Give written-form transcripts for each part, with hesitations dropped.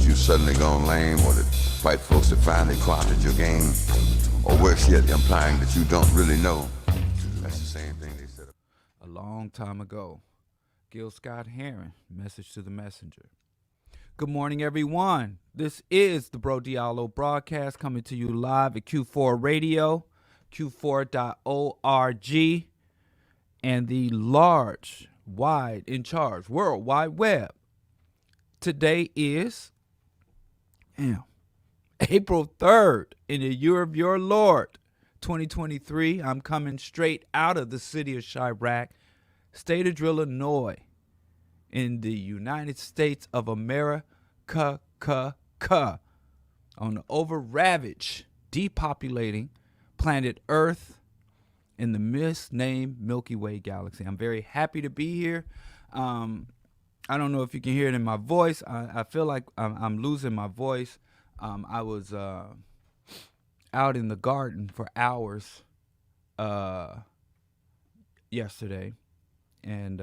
you suddenly gone lame, or that white folks have finally co-opted your game, or worse yet, implying that you don't really know. That's the same thing they said A long time ago. Gil Scott Heron, message to the messenger. Good morning, everyone. This is the BroDiallo broadcast coming to you live at Q4 Radio, Q4.org, and the large, wide, in charge World Wide Web. Today is April 3rd in the year of your Lord, 2023. I'm coming straight out of the city of Chirac, state of Illinois, in the United States of America, on the over-ravaged, depopulating planet Earth in the misnamed Milky Way galaxy. I'm very happy to be here. I don't know if you can hear it in my voice. I feel like I'm losing my voice. I was out in the garden for hours yesterday and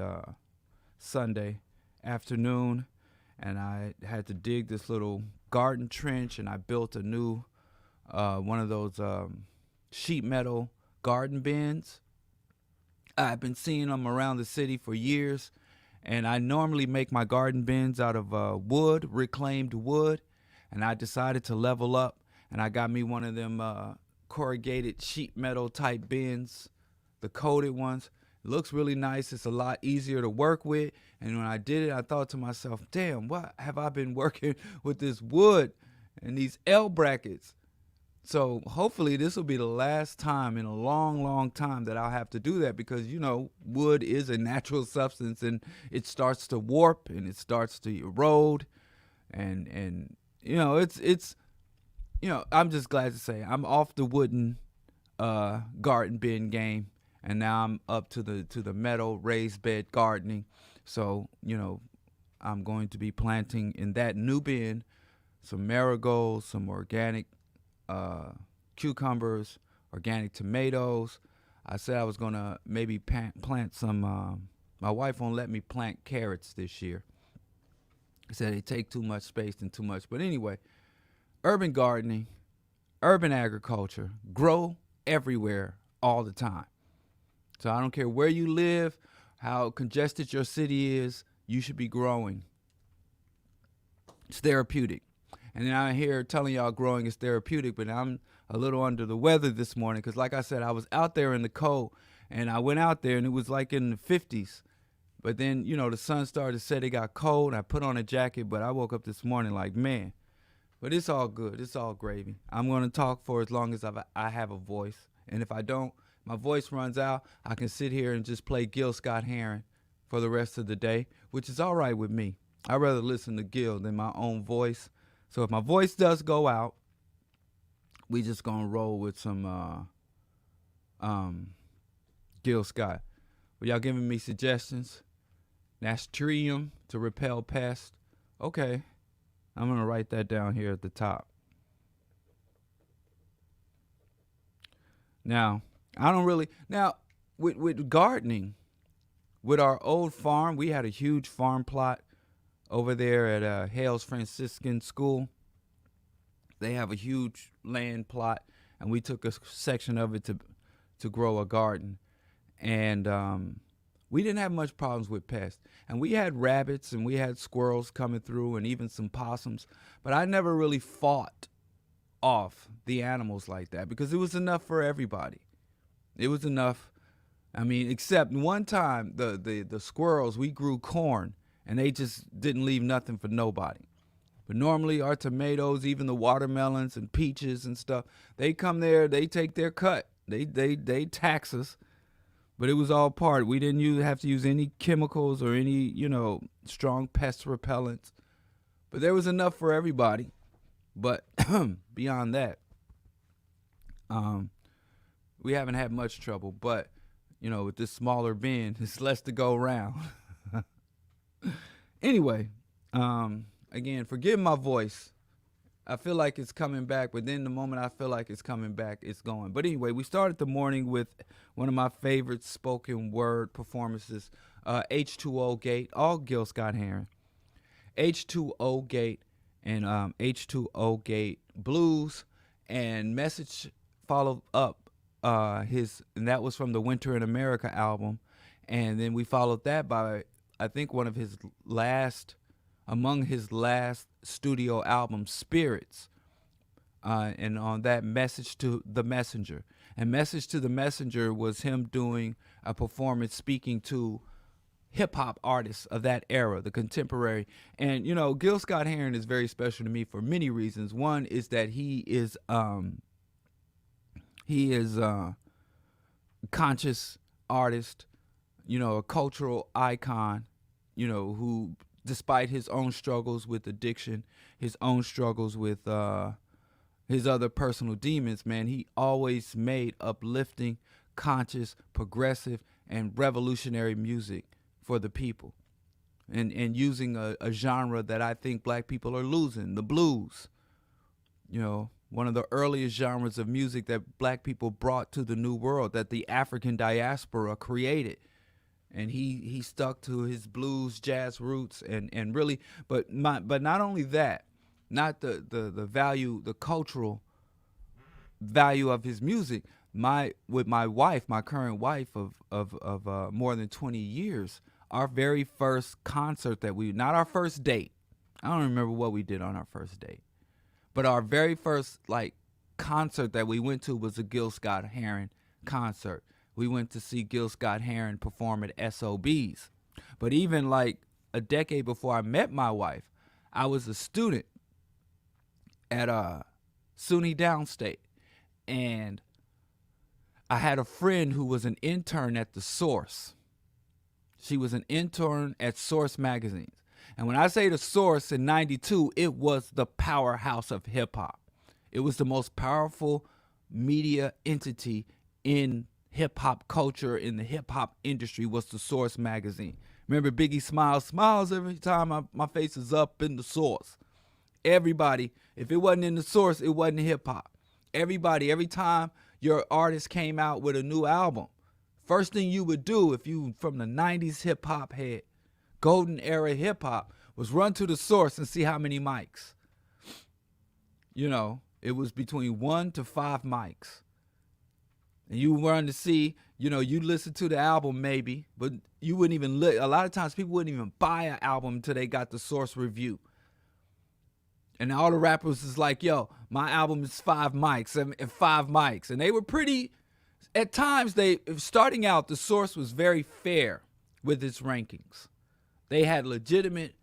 Sunday afternoon, and I had to dig this little garden trench, and I built a new one of those sheet metal garden bins. I've been seeing them around the city for years, and I normally make my garden bins out of wood, reclaimed wood, and I decided to level up, and I got me one of them corrugated sheet metal type bins, the coated ones. It looks really nice. It's a lot easier to work with. And when I did it, I thought to myself, damn, what have I been working with this wood and these L brackets? So hopefully this will be the last time in a long, long time that I'll have to do that, because, you know, wood is a natural substance, and it starts to warp and it starts to erode. And you know, it's you know, I'm just glad to say I'm off the wooden garden bin game, and now I'm up to the metal raised bed gardening. So, you know, I'm going to be planting in that new bin some marigolds, some organic cucumbers, organic tomatoes. I said I was going to maybe plant some, my wife won't let me plant carrots this year. She said they take too much space and too much. But anyway, urban gardening, urban agriculture, grow everywhere all the time. So I don't care where you live, how congested your city is, you should be growing. It's therapeutic. And then I'm here telling y'all growing is therapeutic, but I'm a little under the weather this morning because, like I said, I was out there in the cold, and I went out there and it was like in the 50s. But then, you know, the sun started to set, it got cold. I put on a jacket, but I woke up this morning like, man. But it's all good. It's all gravy. I'm going to talk for as long as I have a voice. And if I don't, my voice runs out, I can sit here and just play Gil Scott Heron for the rest of the day, which is all right with me. I'd rather listen to Gil than my own voice. So if my voice does go out, we just going to roll with some Gil Scott. But y'all giving me suggestions? Nastrium to repel pests. Okay. I'm going to write that down here at the top. Now, I don't really, now with gardening, with our old farm, we had a huge farm plot over there at Hales Franciscan School. They have a huge land plot, and we took a section of it to grow a garden. And we didn't have much problems with pests. And we had rabbits and we had squirrels coming through and even some possums. But I never really fought off the animals like that because it was enough for everybody. It was enough. I mean, except one time the squirrels, we grew corn, and they just didn't leave nothing for nobody. But normally our tomatoes, even the watermelons and peaches and stuff, they come there, they take their cut. They tax us. But it was all part. We didn't have to use any chemicals or any, you know, strong pest repellents. But there was enough for everybody. But beyond that, we haven't had much trouble. But, you know, with this smaller bin, it's less to go around. Anyway, again, forgive my voice. I feel like it's coming back, but then the moment I feel like it's coming back, it's going. But anyway, we started the morning with one of my favorite spoken word performances, H2O Gate, all Gil Scott Heron. H2O Gate, and H2O Gate Blues, and Message followed up and that was from the Winter in America album, and then we followed that by I think one of his last studio albums, Spirits, and on that, Message to the Messenger. And Message to the Messenger was him doing a performance speaking to hip-hop artists of that era, the contemporary. And, Gil Scott-Heron is very special to me for many reasons. One is that he is a conscious artist, a cultural icon, who, despite his own struggles with addiction, his own struggles with his other personal demons, man, he always made uplifting, conscious, progressive, and revolutionary music for the people. And using a genre that I think black people are losing, the blues. One of the earliest genres of music that black people brought to the New World, that the African diaspora created. And he stuck to his blues, jazz roots, and really, but not only that, not the value, the cultural value of his music. With my wife, my current wife of more than 20 years, our very first concert not our first date. I don't remember what we did on our first date. But our very first concert that we went to was a Gil Scott-Heron concert. We went to see Gil Scott-Heron perform at SOBs. But even a decade before I met my wife, I was a student at SUNY Downstate. And I had a friend who was an intern at The Source. She was an intern at Source magazines. And when I say The Source in 92, it was the powerhouse of hip-hop. It was the most powerful media entity in hip-hop culture, in the hip-hop industry, was The Source magazine. Remember Biggie smiles every time my face is up in The Source. Everybody, if it wasn't in The Source, it wasn't hip-hop. Everybody, every time your artist came out with a new album, first thing you would do if you from the 90s hip-hop head, golden era hip-hop, was run to The Source and see how many mics. It was between 1 to 5 mics. And you run to see, you listen to the album maybe, but you wouldn't even a lot of times people wouldn't even buy an album until they got The Source review. And all the rappers is like, yo, my album is 5 mics and 5 mics. And they were pretty, at times, starting out, The Source was very fair with its rankings. They had legitimate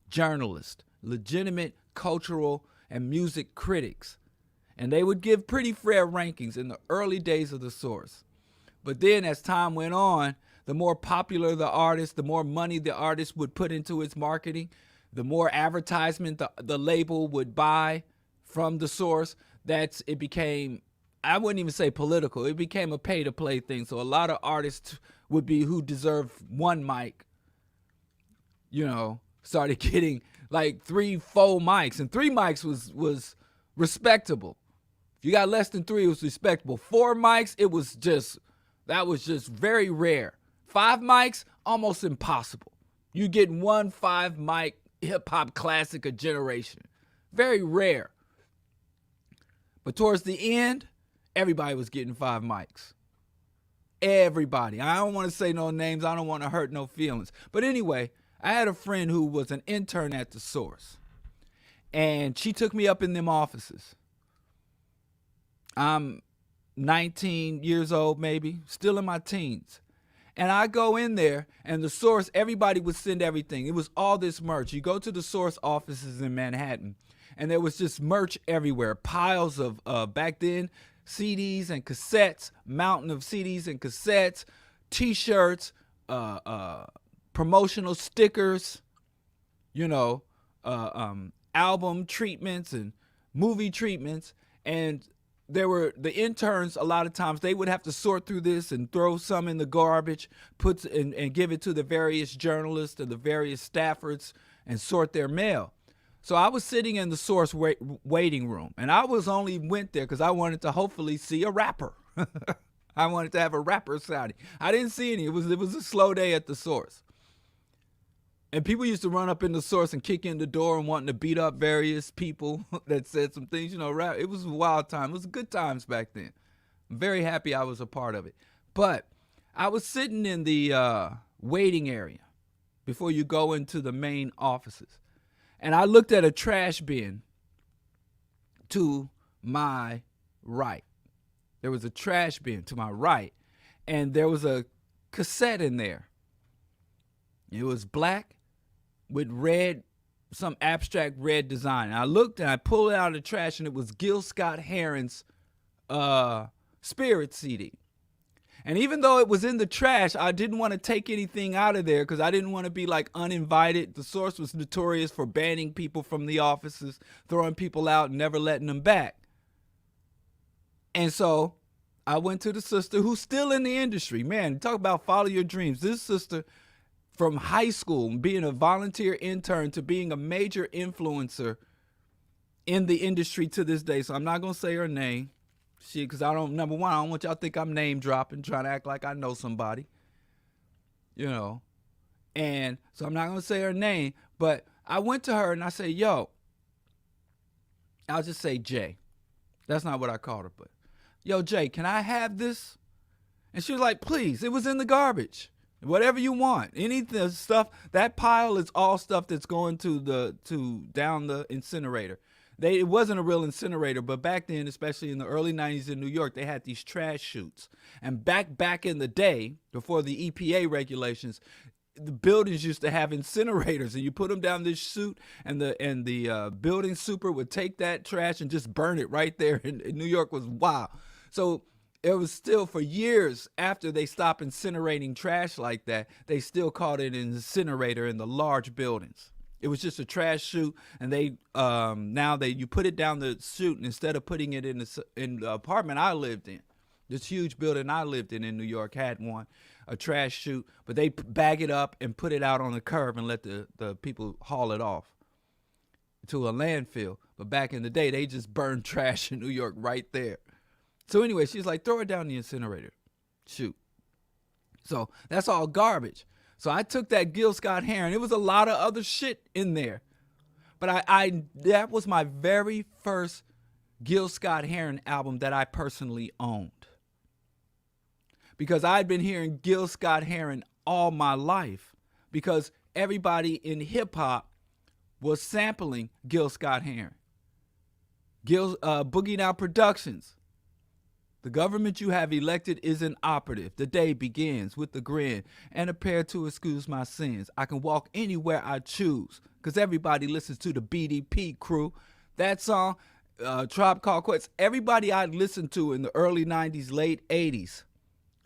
journalists, legitimate cultural and music critics, and they would give pretty fair rankings in the early days of The Source. But then as time went on, the more popular the artist, the more money the artist would put into its marketing, the more advertisement the label would buy from The Source, it became, I wouldn't even say political, it became a pay-to-play thing. So a lot of artists who deserve 1 mic, started getting 3, 4 mics, and 3 mics was respectable. If you got less than 3, it was respectable. 4 mics, that was just very rare. 5 mics, almost impossible. You get 1 5 mic hip hop classic a generation. Very rare. But towards the end, everybody was getting 5 mics. Everybody. I don't want to say no names. I don't want to hurt no feelings. But anyway, I had a friend who was an intern at The Source, and she took me up in them offices. I'm 19 years old, maybe, still in my teens. And I go in there, and The Source, everybody would send everything. It was all this merch. You go to The Source offices in Manhattan, and there was just merch everywhere. Piles of, back then, CDs and cassettes, mountain of CDs and cassettes, T-shirts, promotional stickers, album treatments and movie treatments. And there were the interns, a lot of times they would have to sort through this and throw some in the garbage, and give it to the various journalists or the various staffers and sort their mail. So I was sitting in The Source waiting room, and I went there because I wanted to hopefully see a rapper. I wanted to have a rapper signing. I didn't see any. It was a slow day at The Source. And people used to run up in the source and kick in the door and wanting to beat up various people that said some things, rap. It was a wild time. It was good times back then. I'm very happy I was a part of it. But I was sitting in the waiting area before you go into the main offices. And I looked at a trash bin to my right. There was a trash bin to my right. And there was a cassette in there. It was black with red, some abstract red design. And I looked and I pulled it out of the trash, and it was Gil Scott-Heron's Spirit CD. And even though it was in the trash, I didn't want to take anything out of there because I didn't want to be like uninvited. The source was notorious for banning people from the offices, throwing people out, and never letting them back. And so I went to the sister who's still in the industry. Man, talk about follow your dreams. This sister, from high school, being a volunteer intern to being a major influencer in the industry to this day. So I'm not going to say her name. Because number one, I don't want y'all to think I'm name dropping, trying to act like I know somebody. And so I'm not going to say her name. But I went to her and I said, yo, I'll just say Jay. That's not what I called her, but yo, Jay, can I have this? And she was like, please, it was in the garbage. Whatever you want, anything stuff. That pile is all stuff that's going to down the incinerator. It wasn't a real incinerator, but back then, especially in the early 90s in New York, they had these trash chutes. And back in the day, before the EPA regulations, the buildings used to have incinerators, and you put them down this chute, and the building super would take that trash and just burn it right there. And New York was wild. So it was still, for years after they stopped incinerating trash like that, they still called it an incinerator in the large buildings. It was just a trash chute, and you put it down the chute, and instead of putting it in the apartment I lived in, this huge building I lived in New York had one, a trash chute, but they bag it up and put it out on the curb and let the people haul it off to a landfill. But back in the day, they just burned trash in New York right there. So anyway, she's like, throw it down the incinerator. Shoot. So that's all garbage. So I took that Gil Scott-Heron. It was a lot of other shit in there. But that was my very first Gil Scott-Heron album that I personally owned. Because I'd been hearing Gil Scott-Heron all my life. Because everybody in hip-hop was sampling Gil Scott-Heron. Boogie Down Productions. The government you have elected is inoperative. The day begins with a grin and a prayer to excuse my sins. I can walk anywhere I choose because everybody listens to the BDP crew. That song, Tribe Called Quest, everybody I listened to in the early 90s, late 80s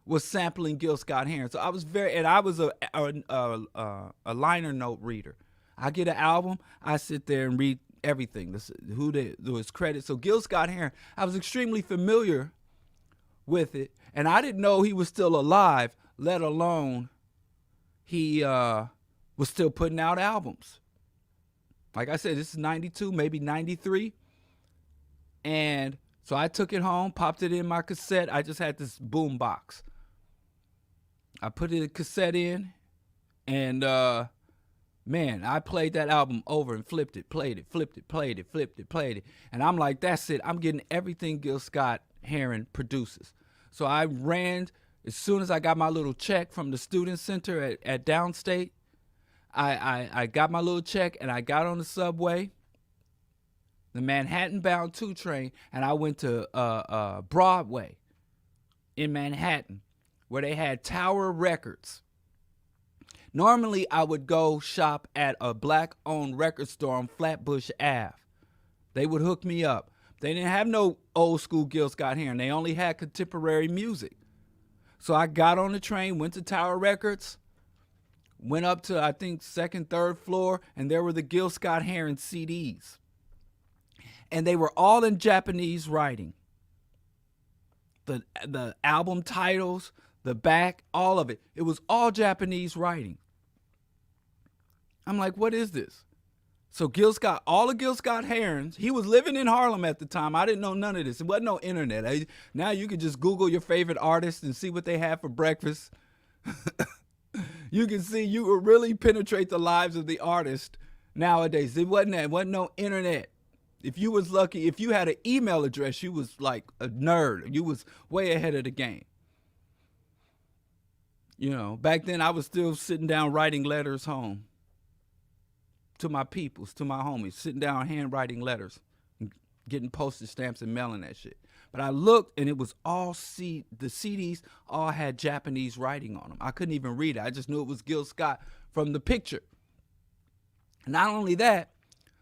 was sampling Gil Scott-Heron. So I was a liner note reader. I get an album, I sit there and read everything, who his credits. So Gil Scott-Heron, I was extremely familiar with it, and I didn't know he was still alive, let alone he was still putting out albums. Like I said, this is 92, maybe 93. And so I took it home, popped it in my cassette. I just had this boom box. I put a cassette in, and man, I played that album over and flipped it, played it, flipped it, played it, flipped it, played it. And I'm like, that's it. I'm getting everything Gil Scott-Heron produces. So I ran, as soon as I got my little check from the student center at Downstate, I got my little check and I got on the subway, the Manhattan-bound 2 train, and I went to Broadway in Manhattan, where they had Tower Records. Normally, I would go shop at a black-owned record store on Flatbush Ave. They would hook me up. They didn't have no old school Gil Scott-Heron. They only had contemporary music. So I got on the train, went to Tower Records, went up to, I think, second, third floor, and there were the Gil Scott-Heron CDs. And they were all in Japanese writing. The album titles, the back, all of it. It was all Japanese writing. I'm like, what is this? So all of Gil Scott-Heron's, he was living in Harlem at the time. I didn't know none of this. It wasn't no internet. Now you could just Google your favorite artist and see what they have for breakfast. You can see you could really penetrate the lives of the artist nowadays. It wasn't no internet. If you was lucky, if you had an email address, you was like a nerd. You was way ahead of the game. Back then I was still sitting down writing letters home to my peoples, to my homies, sitting down handwriting letters, getting postage stamps and mailing that shit. But I looked and it was all the CDs all had Japanese writing on them. I couldn't even read it. I just knew it was Gil Scott from the picture. And not only that,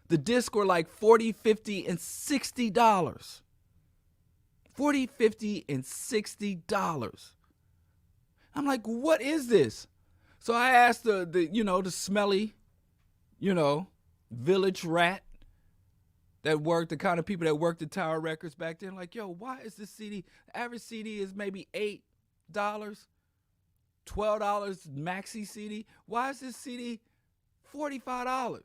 the discs were like $40, $50, and $60. $40, $50, and $60. I'm like, what is this? So I asked the smelly, village rat that worked, the kind of people that worked at Tower Records back then, like, yo, why is this CD, the average CD is maybe $8, $12 maxi CD. Why is this CD $45?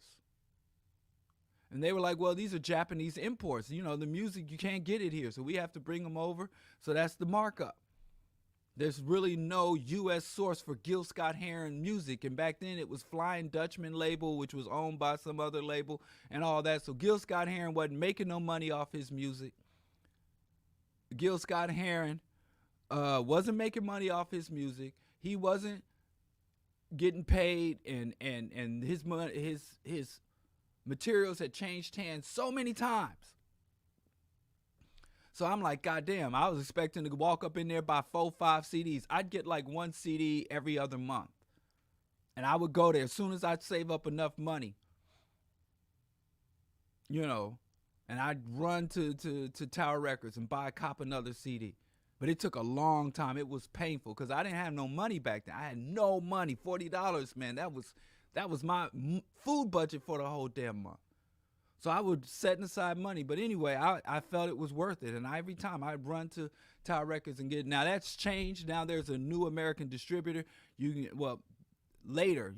And they were like, well, these are Japanese imports. The music, you can't get it here, so we have to bring them over. So that's the markup. There's really no U.S. source for Gil Scott-Heron music. And back then it was Flying Dutchman label, which was owned by some other label and all that. So Gil Scott-Heron wasn't making no money off his music. Gil Scott-Heron wasn't making money off his music. He wasn't getting paid, and his materials had changed hands so many times. So I'm like, God damn, I was expecting to walk up in there, buy 4, 5 CDs. I'd get like 1 CD every other month. And I would go there as soon as I'd save up enough money. And I'd run to Tower Records and cop another CD. But it took a long time. It was painful because I didn't have no money back then. I had no money. $40, man. That was my food budget for the whole damn month. So I would set aside money. But anyway, I felt it was worth it. And every time I'd run to Tower Records and get it. Now that's changed. Now there's a new American distributor. Years later,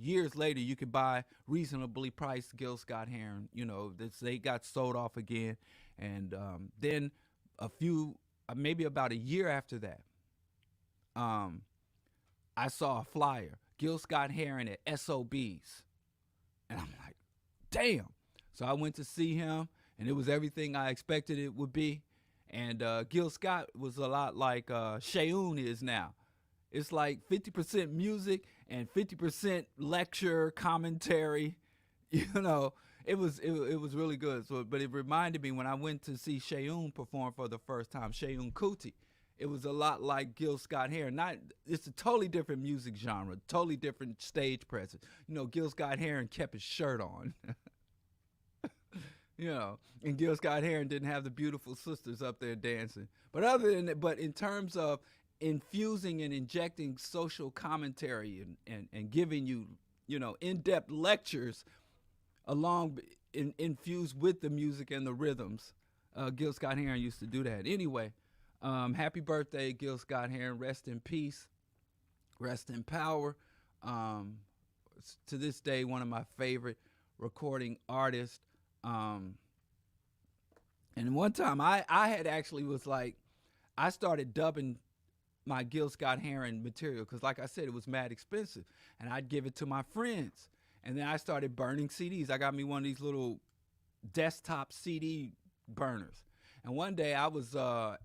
you could buy reasonably priced Gil Scott-Heron. They got sold off again. And then maybe about a year after that, I saw a flyer, Gil Scott-Heron at SOBs. And I'm like, damn. So I went to see him, and it was everything I expected it would be. And Gil Scott was a lot like Sheun is now. It's like 50% music and 50% lecture, commentary. It was really good. But it reminded me when I went to see Sheun perform for the first time, Sheun Kuti. It was a lot like Gil Scott-Heron. It's a totally different music genre, totally different stage presence. Gil Scott-Heron kept his shirt on. And Gil Scott-Heron didn't have the beautiful sisters up there dancing. But in terms of infusing and injecting social commentary and giving you, in-depth lectures infused with the music and the rhythms, Gil Scott-Heron used to do that. Anyway, happy birthday, Gil Scott-Heron. Rest in peace. Rest in power. To this day, one of my favorite recording artists. And one time I had actually was like, I started dubbing my Gil Scott-Heron material because, like I said, it was mad expensive, and I'd give it to my friends. And then I started burning CDs. I got me one of these little desktop CD burners. And one day I was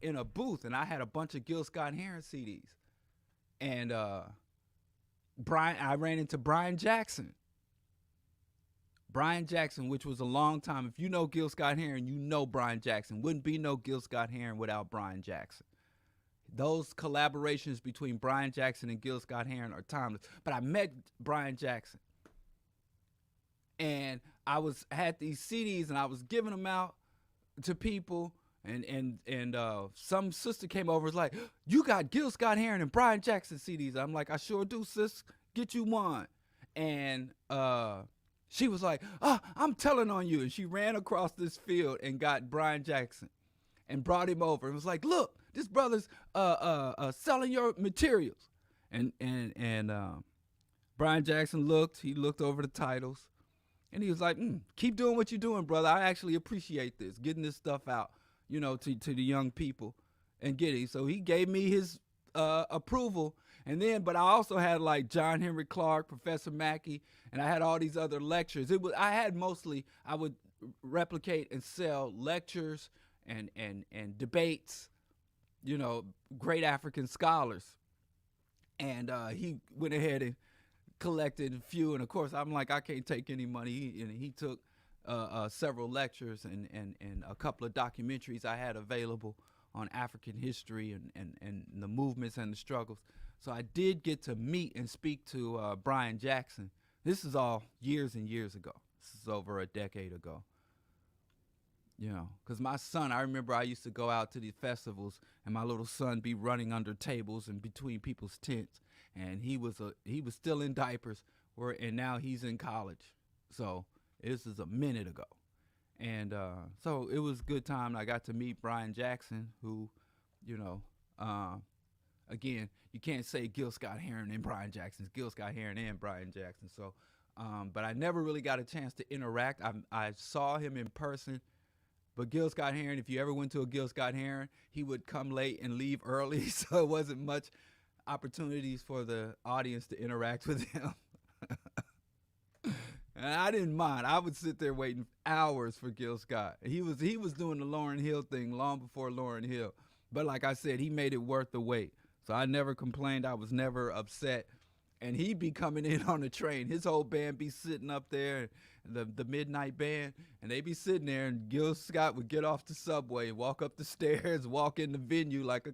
in a booth, and I had a bunch of Gil Scott-Heron CDs. And I ran into Brian Jackson. Brian Jackson, which was a long time. If you know Gil Scott-Heron, you know Brian Jackson. Wouldn't be no Gil Scott-Heron without Brian Jackson. Those collaborations between Brian Jackson and Gil Scott-Heron are timeless. But I met Brian Jackson, and I had these CDs, and I was giving them out to people, and some sister came over and was like, you got Gil Scott-Heron and Brian Jackson CDs. I'm like, I sure do, sis. Get you one. And she was like, I'm telling on you. And she ran across this field and got Brian Jackson and brought him over and was like, look, this brother's selling your materials. And Brian Jackson looked over the titles, and he was like, keep doing what you're doing, brother. I actually appreciate this, getting this stuff out, to the young people and getting. So he gave me his approval. And then, but I also had like John Henry Clark, Professor Mackey, and I had all these other lectures. I would replicate and sell lectures and debates, great African scholars. And he went ahead and collected a few. And of course, I'm like, I can't take any money. And he took several lectures and a couple of documentaries I had available on African history and the movements and the struggles. So I did get to meet and speak to Brian Jackson. This is all years and years ago. This is over a decade ago. Because my son, I remember I used to go out to these festivals and my little son be running under tables and between people's tents. And he was still in diapers, and now he's in college. So this is a minute ago. And so it was a good time. I got to meet Brian Jackson, who, again, you can't say Gil Scott-Heron and Brian Jackson. It's Gil Scott-Heron and Brian Jackson. So, but I never really got a chance to interact. I saw him in person. But Gil Scott-Heron, if you ever went to a Gil Scott-Heron, he would come late and leave early. So it wasn't much opportunities for the audience to interact with him. And I didn't mind. I would sit there waiting hours for Gil Scott. He was doing the Lauryn Hill thing long before Lauryn Hill. But like I said, he made it worth the wait. So I never complained. I was never upset. And he'd be coming in on the train. His whole band be sitting up there, the Midnight Band, and they be sitting there, and Gil Scott would get off the subway, walk up the stairs, walk in the venue like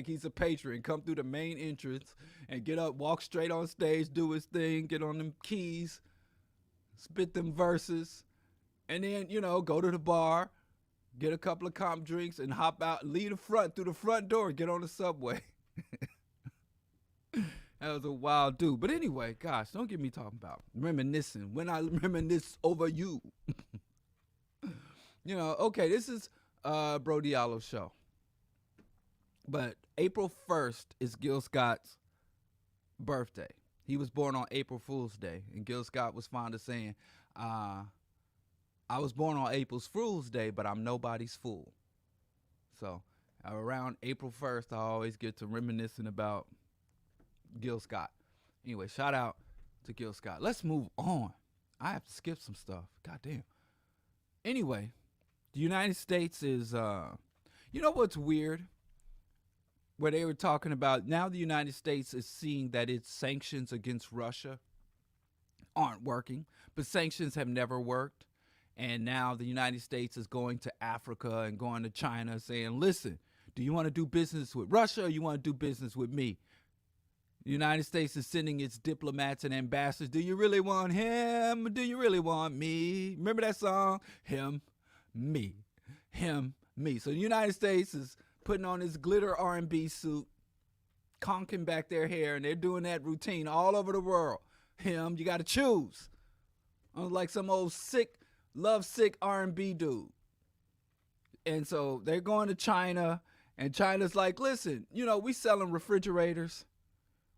he's a patron, come through the main entrance, and get up, walk straight on stage, do his thing, get on them keys, spit them verses, and then, go to the bar, get a couple of comp drinks, and hop out, leave through the front door, and get on the subway. That was a wild dude. But anyway, gosh, don't get me talking about reminiscing. When I reminisce over you. Okay, this is BroDiallo show. But April 1st is Gil Scott's birthday. He was born on April Fool's Day. And Gil Scott was fond of saying, I was born on April Fool's Day, but I'm nobody's fool. So around April 1st, I always get to reminiscing about Gil Scott. Anyway, shout out to Gil Scott. Let's move on. I have to skip some stuff. God damn. Anyway, the United States is, what's weird? Where they were talking about now the United States is seeing that its sanctions against Russia aren't working, but sanctions have never worked. And now the United States is going to Africa and going to China saying, listen, do you want to do business with Russia or you want to do business with me? The United States is sending its diplomats and ambassadors. Do you really want him? Do you really want me? Remember that song? Him, me. Him, me. So the United States is putting on this glitter R&B suit, conking back their hair, and they're doing that routine all over the world. Him, you got to choose. Like some old lovesick R&B dude. And so they're going to China, and China's like, listen, we selling refrigerators.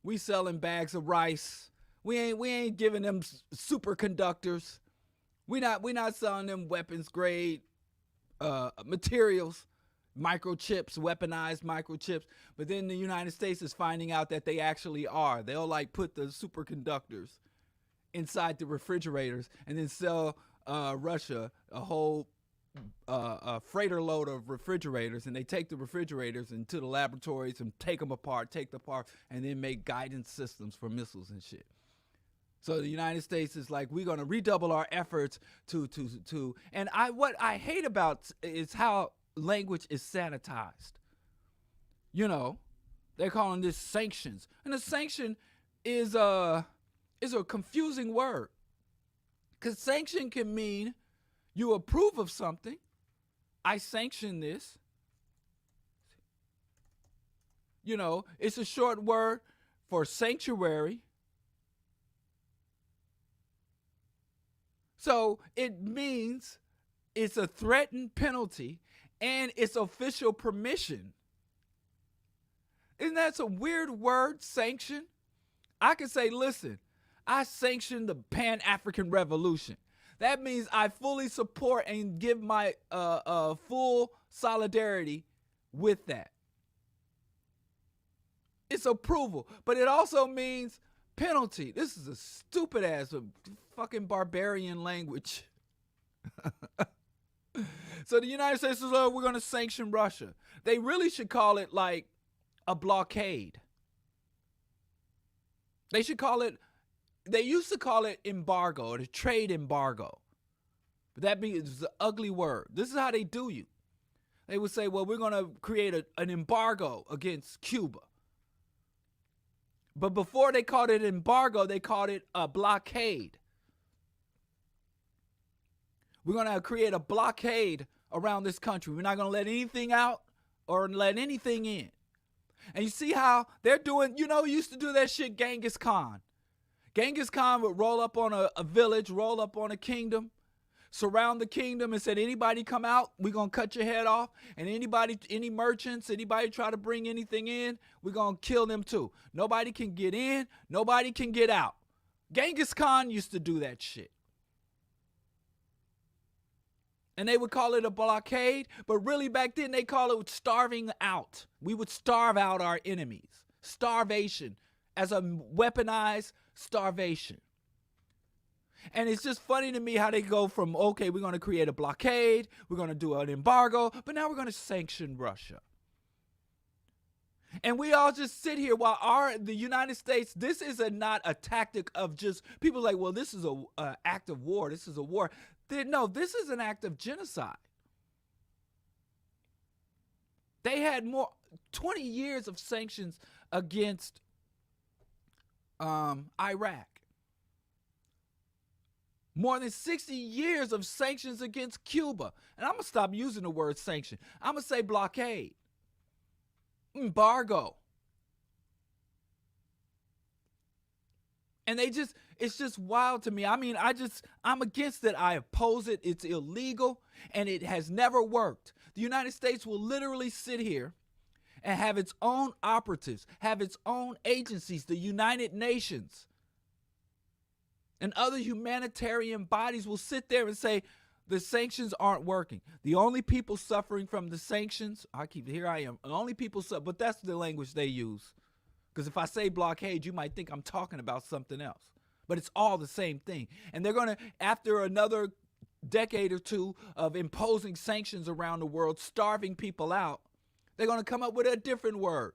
We selling bags of rice. We ain't giving them superconductors. We not selling them weapons grade materials, microchips, weaponized microchips. But then the United States is finding out that they actually are. They'll put the superconductors inside the refrigerators and then sell Russia a whole freighter load of refrigerators, and they take the refrigerators into the laboratories and take them apart, and then make guidance systems for missiles and shit. So the United States is like, we're going to redouble our efforts to and what I hate about is how language is sanitized. They're calling this sanctions, and a sanction is a confusing word, because sanction can mean you approve of something. I sanction this. It's a short word for sanctuary. So it means it's a threatened penalty and it's official permission. Isn't that a weird word, sanction? I could say, listen, I sanction the Pan-African Revolution. That means I fully support and give my full solidarity with that. It's approval, but it also means penalty. This is a stupid ass fucking barbarian language. So the United States says, oh, we're going to sanction Russia. They really should call it like a blockade. They should call it, they used to call it embargo, or the trade embargo. But that means an ugly word. This is how they do you. They would say, well, we're going to create an embargo against Cuba. But before they called it embargo, they called it a blockade. We're going to create a blockade around this country. We're not going to let anything out or let anything in. And you see how they're doing, used to do that shit Genghis Khan. Genghis Khan would roll up on a village, roll up on a kingdom, surround the kingdom and said, anybody come out, we're going to cut your head off. And any merchants, anybody try to bring anything in, we're going to kill them too. Nobody can get in, nobody can get out. Genghis Khan used to do that shit. And they would call it a blockade, but really back then they call it starving out. We would starve out our enemies. Starvation as a weaponized starvation. And it's just funny to me how they go from, okay, we're going to create a blockade, we're going to do an embargo, but now we're going to sanction Russia. And we all just sit here while the United States, this is not a tactic of just, people like, well, this is an act of war, this is a war. No, this is an act of genocide. They had 20 years of sanctions against Iraq. More than 60 years of sanctions against Cuba. And I'm going to stop using the word sanction. I'm going to say blockade. Embargo. And it's just wild to me. I mean, I'm against it. I oppose it. It's illegal and it has never worked. The United States will literally sit here and have its own operatives, have its own agencies, the United Nations and other humanitarian bodies will sit there and say, the sanctions aren't working. The only people suffering from the sanctions, here I am, the only people, but that's the language they use. Because if I say blockade, you might think I'm talking about something else. But it's all the same thing. And they're going to, after another decade or two of imposing sanctions around the world, starving people out, they're going to come up with a different word.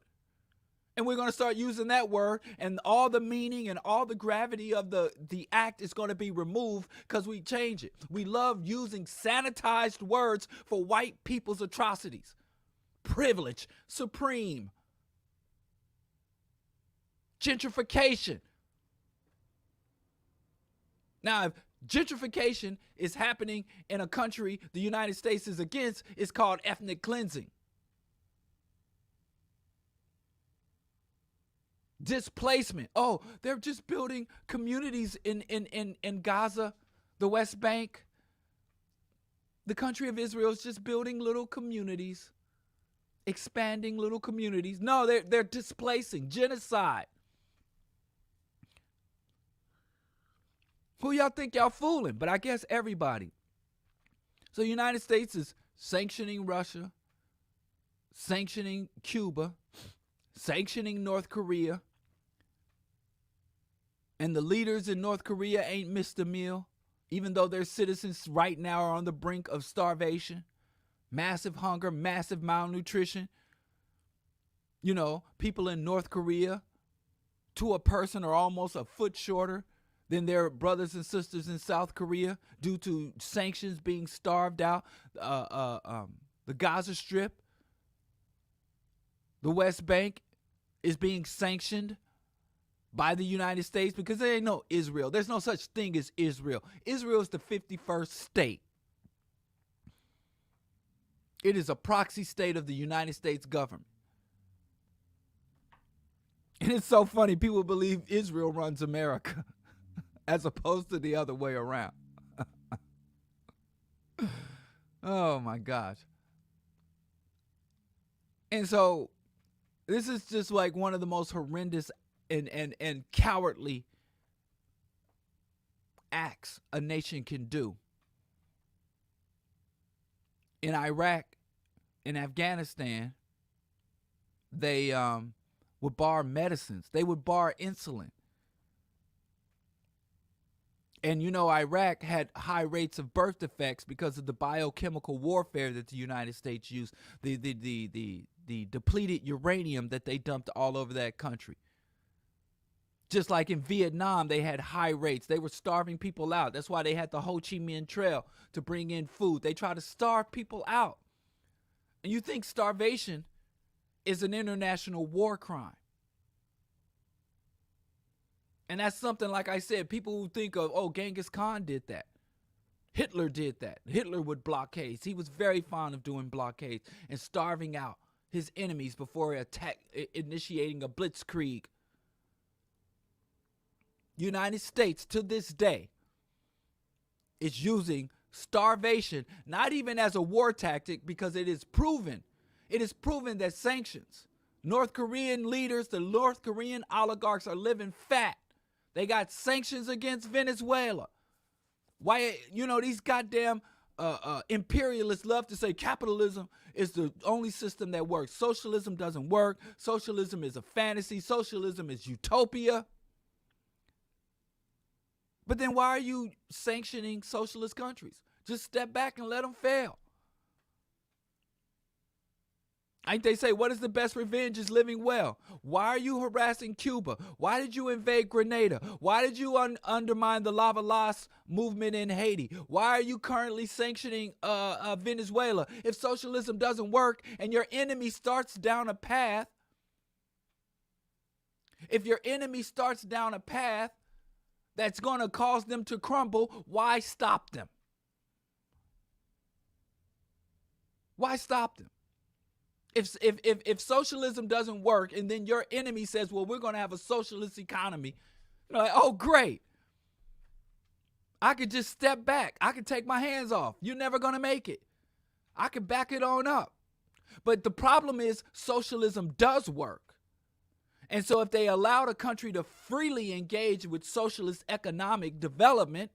And we're going to start using that word, and all the meaning and all the gravity of the act is going to be removed because we change it. We love using sanitized words for white people's atrocities. Privilege, supreme, gentrification. Now, if gentrification is happening in a country the United States is against, it's called ethnic cleansing. Displacement. Oh, they're just building communities in Gaza, the West Bank. The country of Israel is just building little communities, expanding little communities. No, they're displacing. Genocide. Who y'all think y'all fooling? But I guess everybody. So the United States is sanctioning Russia, sanctioning Cuba, sanctioning North Korea. And the leaders in North Korea ain't missed a meal, even though their citizens right now are on the brink of starvation, massive hunger, massive malnutrition. People in North Korea, to a person, are almost a foot shorter than their brothers and sisters in South Korea due to sanctions being starved out. The Gaza Strip, the West Bank is being sanctioned by the United States because there ain't no Israel. There's no such thing as Israel. Israel is the 51st state. It is a proxy state of the United States government. And it's so funny. People believe Israel runs America as opposed to the other way around. Oh, my gosh. And so this is just like one of the most horrendous and cowardly acts a nation can do. In Iraq, in Afghanistan, they would bar medicines. They would bar insulin. And Iraq had high rates of birth defects because of the biochemical warfare that the United States used, the depleted uranium that they dumped all over that country. Just like in Vietnam, they had high rates. They were starving people out. That's why they had the Ho Chi Minh Trail to bring in food. They try to starve people out. And you think starvation is an international war crime. And that's something, like I said, people who think of, Genghis Khan did that. Hitler did that. Hitler would blockades. He was very fond of doing blockades and starving out his enemies before initiating a blitzkrieg. United States, to this day, is using starvation, not even as a war tactic, because it is proven. It is proven that sanctions, North Korean leaders, the North Korean oligarchs are living fat. They got sanctions against Venezuela. Why, these goddamn imperialists love to say capitalism is the only system that works. Socialism doesn't work. Socialism is a fantasy. Socialism is utopia. But then why are you sanctioning socialist countries? Just step back and let them fail. Like they say, what is the best revenge is living well. Why are you harassing Cuba? Why did you invade Grenada? Why did you undermine the Lavalas movement in Haiti? Why are you currently sanctioning Venezuela? If socialism doesn't work and your enemy starts down a path, that's going to cause them to crumble, why stop them? Why stop them? If socialism doesn't work and then your enemy says, well, we're going to have a socialist economy, you're like, oh, great. I could just step back. I could take my hands off. You're never going to make it. I could back it on up. But the problem is socialism does work. And so if they allowed a country to freely engage with socialist economic development,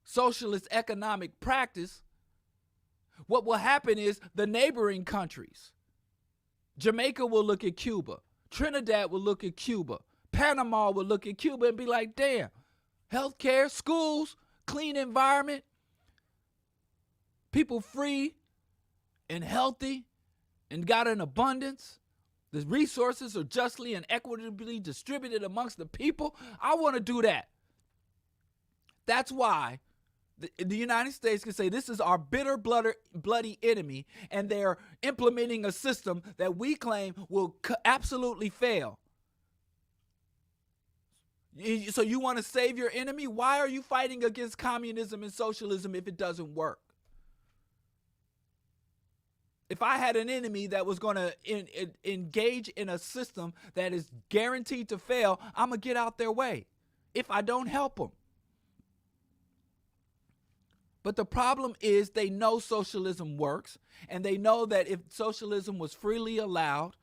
socialist economic practice, what will happen is the neighboring countries, Jamaica will look at Cuba, Trinidad will look at Cuba, Panama will look at Cuba and be like, damn, healthcare, schools, clean environment, people free and healthy and got an abundance. The resources are justly and equitably distributed amongst the people. I want to do that. That's why the United States can say this is our bitter, bloody enemy, and they're implementing a system that we claim will absolutely fail. So you want to save your enemy? Why are you fighting against communism and socialism if it doesn't work? If I had an enemy that was going to engage in a system that is guaranteed to fail, I'm going to get out their way if I don't help them. But the problem is they know socialism works, and they know that if socialism was freely allowed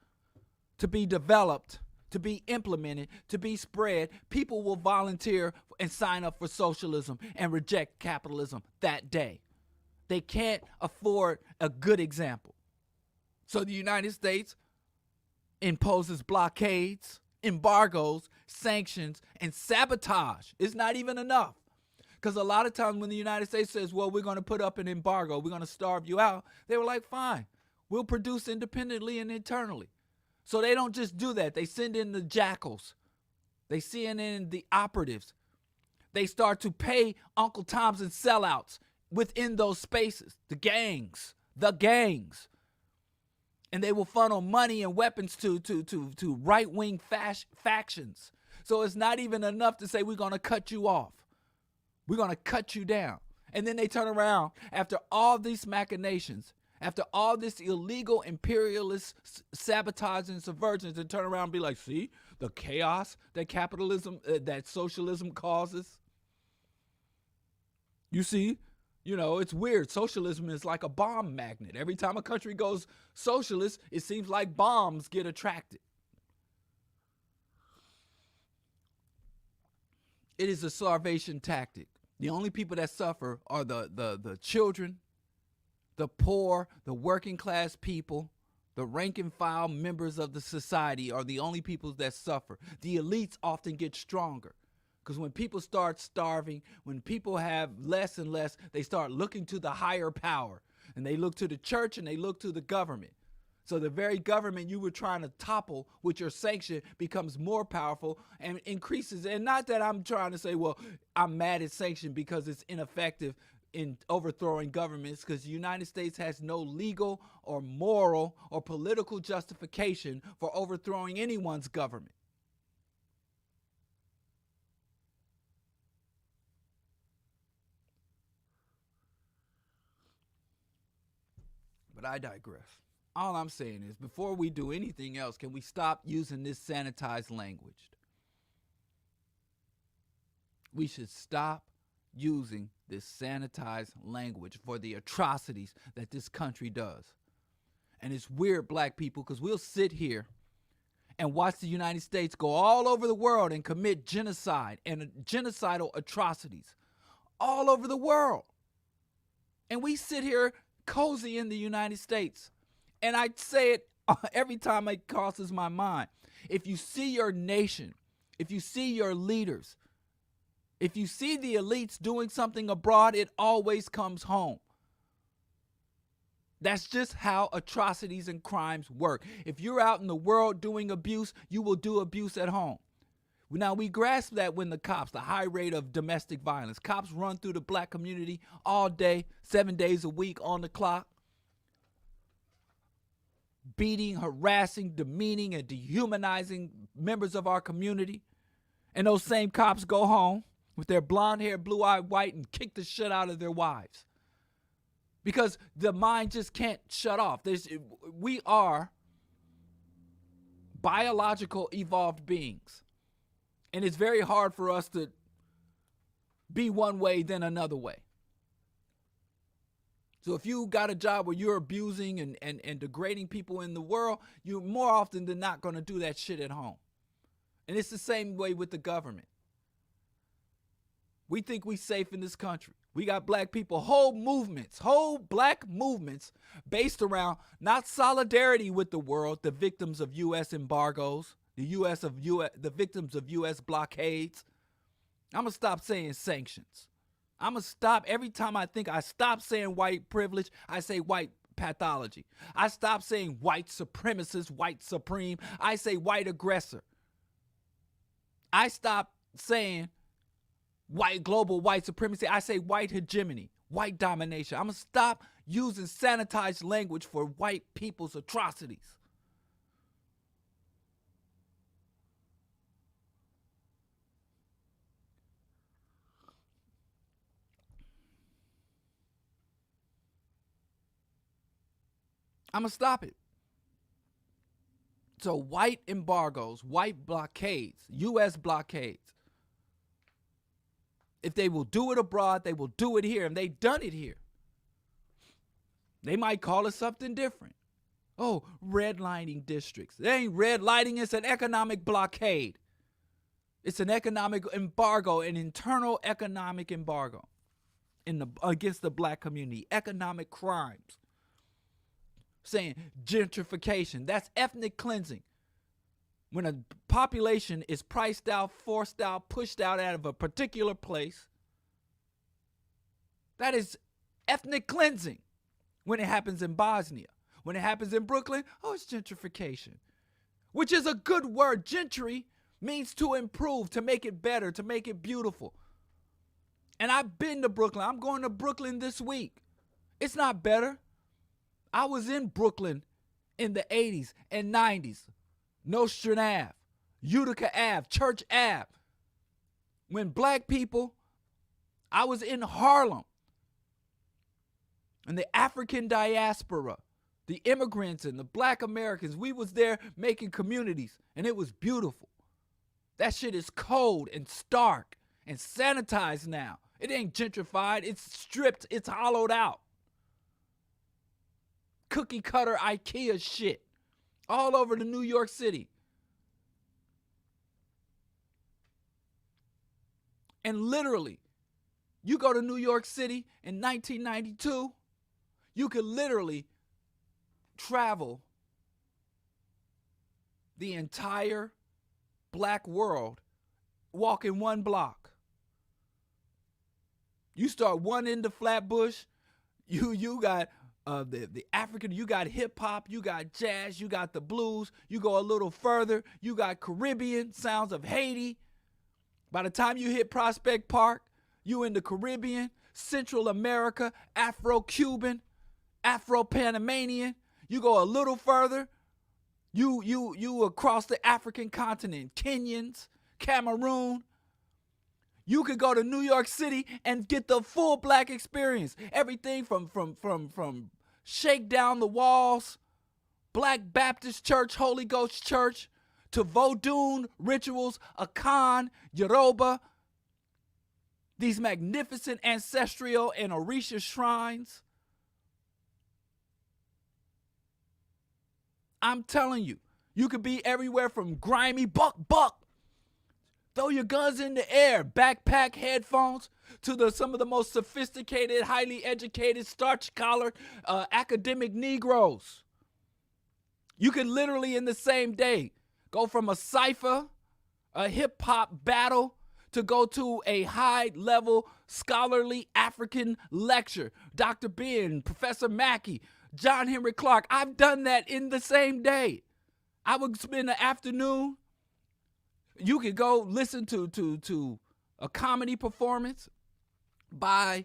to be developed, to be implemented, to be spread, people will volunteer and sign up for socialism and reject capitalism that day. They can't afford a good example. So the United States imposes blockades, embargoes, sanctions, and sabotage. It's not even enough. Because a lot of times when the United States says, well, we're going to put up an embargo, we're going to starve you out, they were like, fine, we'll produce independently and internally. So they don't just do that. They send in the jackals. They send in the operatives. They start to pay Uncle Toms and sellouts within those spaces, the gangs. And they will funnel money and weapons to right-wing factions. So it's not even enough to say we're going to cut you off. We're going to cut you down. And then they turn around after all these machinations, after all this illegal imperialist sabotage and subversions, and turn around and be like, see, the chaos that capitalism, that socialism causes. You see, it's weird. Socialism is like a bomb magnet. Every time a country goes socialist, it seems like bombs get attracted. It is a starvation tactic. The only people that suffer are the children, the poor, the working class people, The rank and file members of the society are the only people that suffer. The elites often get stronger. Because when people start starving, when people have less and less, they start looking to the higher power. And they look to the church and they look to the government. So the very government you were trying to topple with your sanction becomes more powerful and increases. And not that I'm trying to say, well, I'm mad at sanction because it's ineffective in overthrowing governments, because the United States has no legal or moral or political justification for overthrowing anyone's government. But I digress. All I'm saying is, before we do anything else, can we stop using this sanitized language? We should stop using this sanitized language for the atrocities that this country does. And it's weird, black people, because we'll sit here and watch the United States go all over the world and commit genocide and genocidal atrocities all over the world. And we sit here cozy in the United States. And I say it every time it crosses my mind. If you see your nation, if you see your leaders, if you see the elites doing something abroad, it always comes home. That's just how atrocities and crimes work. If you're out in the world doing abuse, you will do abuse at home. Now, we grasp that when the high rate of domestic violence, cops run through the black community all day, 7 days a week on the clock, beating, harassing, demeaning, and dehumanizing members of our community. And those same cops go home with their blonde hair, blue-eyed white, and kick the shit out of their wives. Because the mind just can't shut off. We are biological evolved beings. And it's very hard for us to be one way then another way. So if you got a job where you're abusing and degrading people in the world, you're more often than not going to do that shit at home. And it's the same way with the government. We think we safe in this country. We got black people, whole black movements based around not solidarity with the world, the victims of U.S. embargoes, the victims of U.S. blockades. I'm going to stop saying sanctions. I'm going to stop. Every time I think I stop saying white privilege, I say white pathology. I stop saying white supremacist, white supreme. I say white aggressor. I stop saying global white supremacy. I say white hegemony, white domination. I'm going to stop using sanitized language for white people's atrocities. I'm going to stop it. So white embargoes, white blockades, U.S. blockades. If they will do it abroad, they will do it here. And they've done it here. They might call it something different. Oh, redlining districts. They ain't redlining, it's an economic blockade. It's an economic embargo, an internal economic embargo against the black community. Economic crimes. Saying gentrification, that's ethnic cleansing. When a population is priced out, forced out, pushed out of a particular place, that is ethnic cleansing. When it happens in Bosnia, when it happens in Brooklyn, oh, it's gentrification, which is a good word. Gentry means to improve, to make it better, to make it beautiful. And I've been to Brooklyn. I'm going to Brooklyn this week. It's not better. I was in Brooklyn in the 80s and 90s. Nostrand Ave, Utica Ave, Church Ave. When black people, I was in Harlem. And the African diaspora, the immigrants and the black Americans, we was there making communities, and it was beautiful. That shit is cold and stark and sanitized now. It ain't gentrified, it's stripped, it's hollowed out. Cookie cutter IKEA shit all over the New York City. And literally, you go to New York City in 1992, you could literally travel the entire black world walking one block. You start one end of Flatbush, you got the African, you got hip hop, you got jazz, you got the blues. You go a little further, you got Caribbean sounds of Haiti. By the time you hit Prospect Park, you in the Caribbean, Central America, Afro-Cuban, Afro-Panamanian. You go a little further, you across the African continent, Kenyans, Cameroon. You could go to New York City and get the full black experience. Everything from Shake Down the Walls, Black Baptist Church, Holy Ghost Church, to Vodun rituals, Akan, Yoruba, these magnificent ancestral and Orisha shrines. I'm telling you, you could be everywhere from grimy buck, throw your guns in the air, backpack headphones, to some of the most sophisticated, highly educated, starch-collared academic Negroes. You could literally in the same day go from a cipher, a hip-hop battle, to go to a high-level scholarly African lecture. Dr. Ben, Professor Mackey, John Henry Clark. I've done that in the same day. I would spend the afternoon. You could go listen to a comedy performance by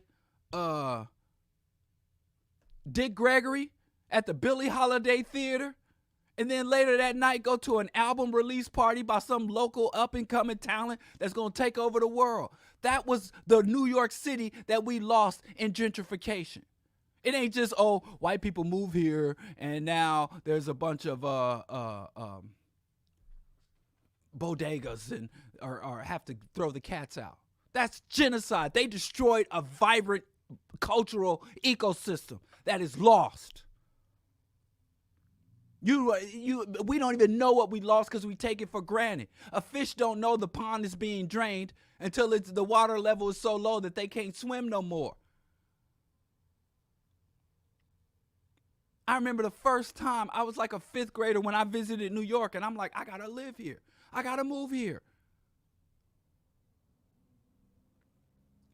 Dick Gregory at the Billie Holiday Theater. And then later that night, go to an album release party by some local up-and-coming talent that's going to take over the world. That was the New York City that we lost in gentrification. It ain't just, oh, white people move here, and now there's a bunch of bodegas and or have to throw the cats out. That's genocide. They destroyed a vibrant cultural ecosystem that is lost. We don't even know what we lost because we take it for granted. A fish don't know the pond is being drained until the water level is so low that they can't swim no more. I remember the first time I was like a fifth grader when I visited New York, and I'm like, I gotta live here. I gotta move here.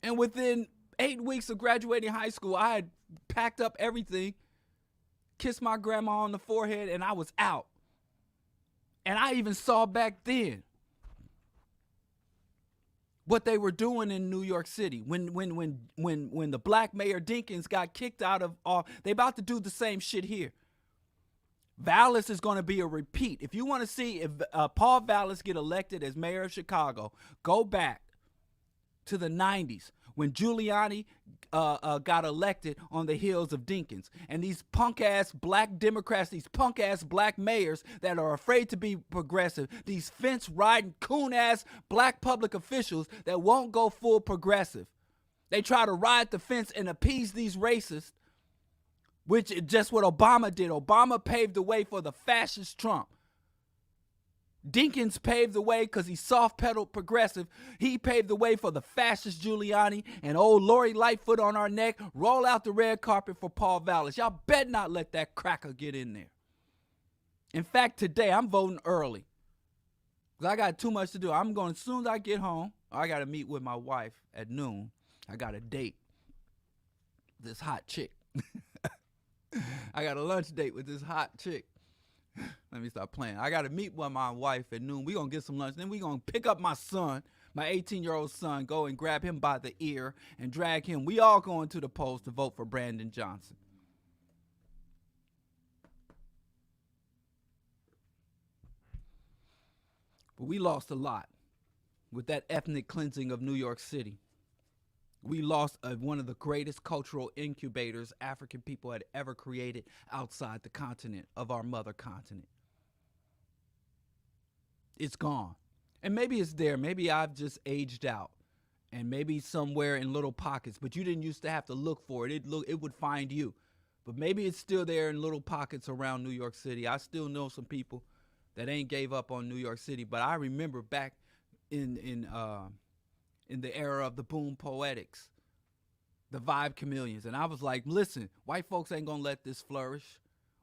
And within 8 weeks of graduating high school, I had packed up everything, kissed my grandma on the forehead, and I was out. And I even saw back then what they were doing in New York City when the black mayor Dinkins got kicked out of all. They about to do the same shit here. Vallis is going to be a repeat. If you want to see if Paul Vallis get elected as mayor of Chicago, go back to the 90s when Giuliani got elected on the heels of Dinkins. And these punk-ass black Democrats, these punk-ass black mayors that are afraid to be progressive, these fence-riding, coon-ass black public officials that won't go full progressive. They try to ride the fence and appease these racists, which is just what Obama did. Obama paved the way for the fascist Trump. Dinkins paved the way because he soft-pedaled progressive. He paved the way for the fascist Giuliani, and old Lori Lightfoot on our neck roll out the red carpet for Paul Vallis. Y'all better not let that cracker get in there. In fact, today I'm voting early because I got too much to do. I'm going, as soon as I get home, I got to meet with my wife at noon. I got a date. This hot chick. I got a lunch date with this hot chick. Let me stop playing. I got to meet with my wife at noon. We're going to get some lunch. Then we're going to pick up my son, my 18-year-old son, go and grab him by the ear and drag him. We all going to the polls to vote for Brandon Johnson. But we lost a lot with that ethnic cleansing of New York City. We lost one of the greatest cultural incubators African people had ever created outside the continent of our mother continent. It's gone. And maybe it's there. Maybe I've just aged out. And maybe somewhere in little pockets. But you didn't used to have to look for it. It would find you. But maybe it's still there in little pockets around New York City. I still know some people that ain't gave up on New York City. But I remember back in the era of the Boom Poetics, the Vibe Chameleons. And I was like, listen, white folks ain't going to let this flourish.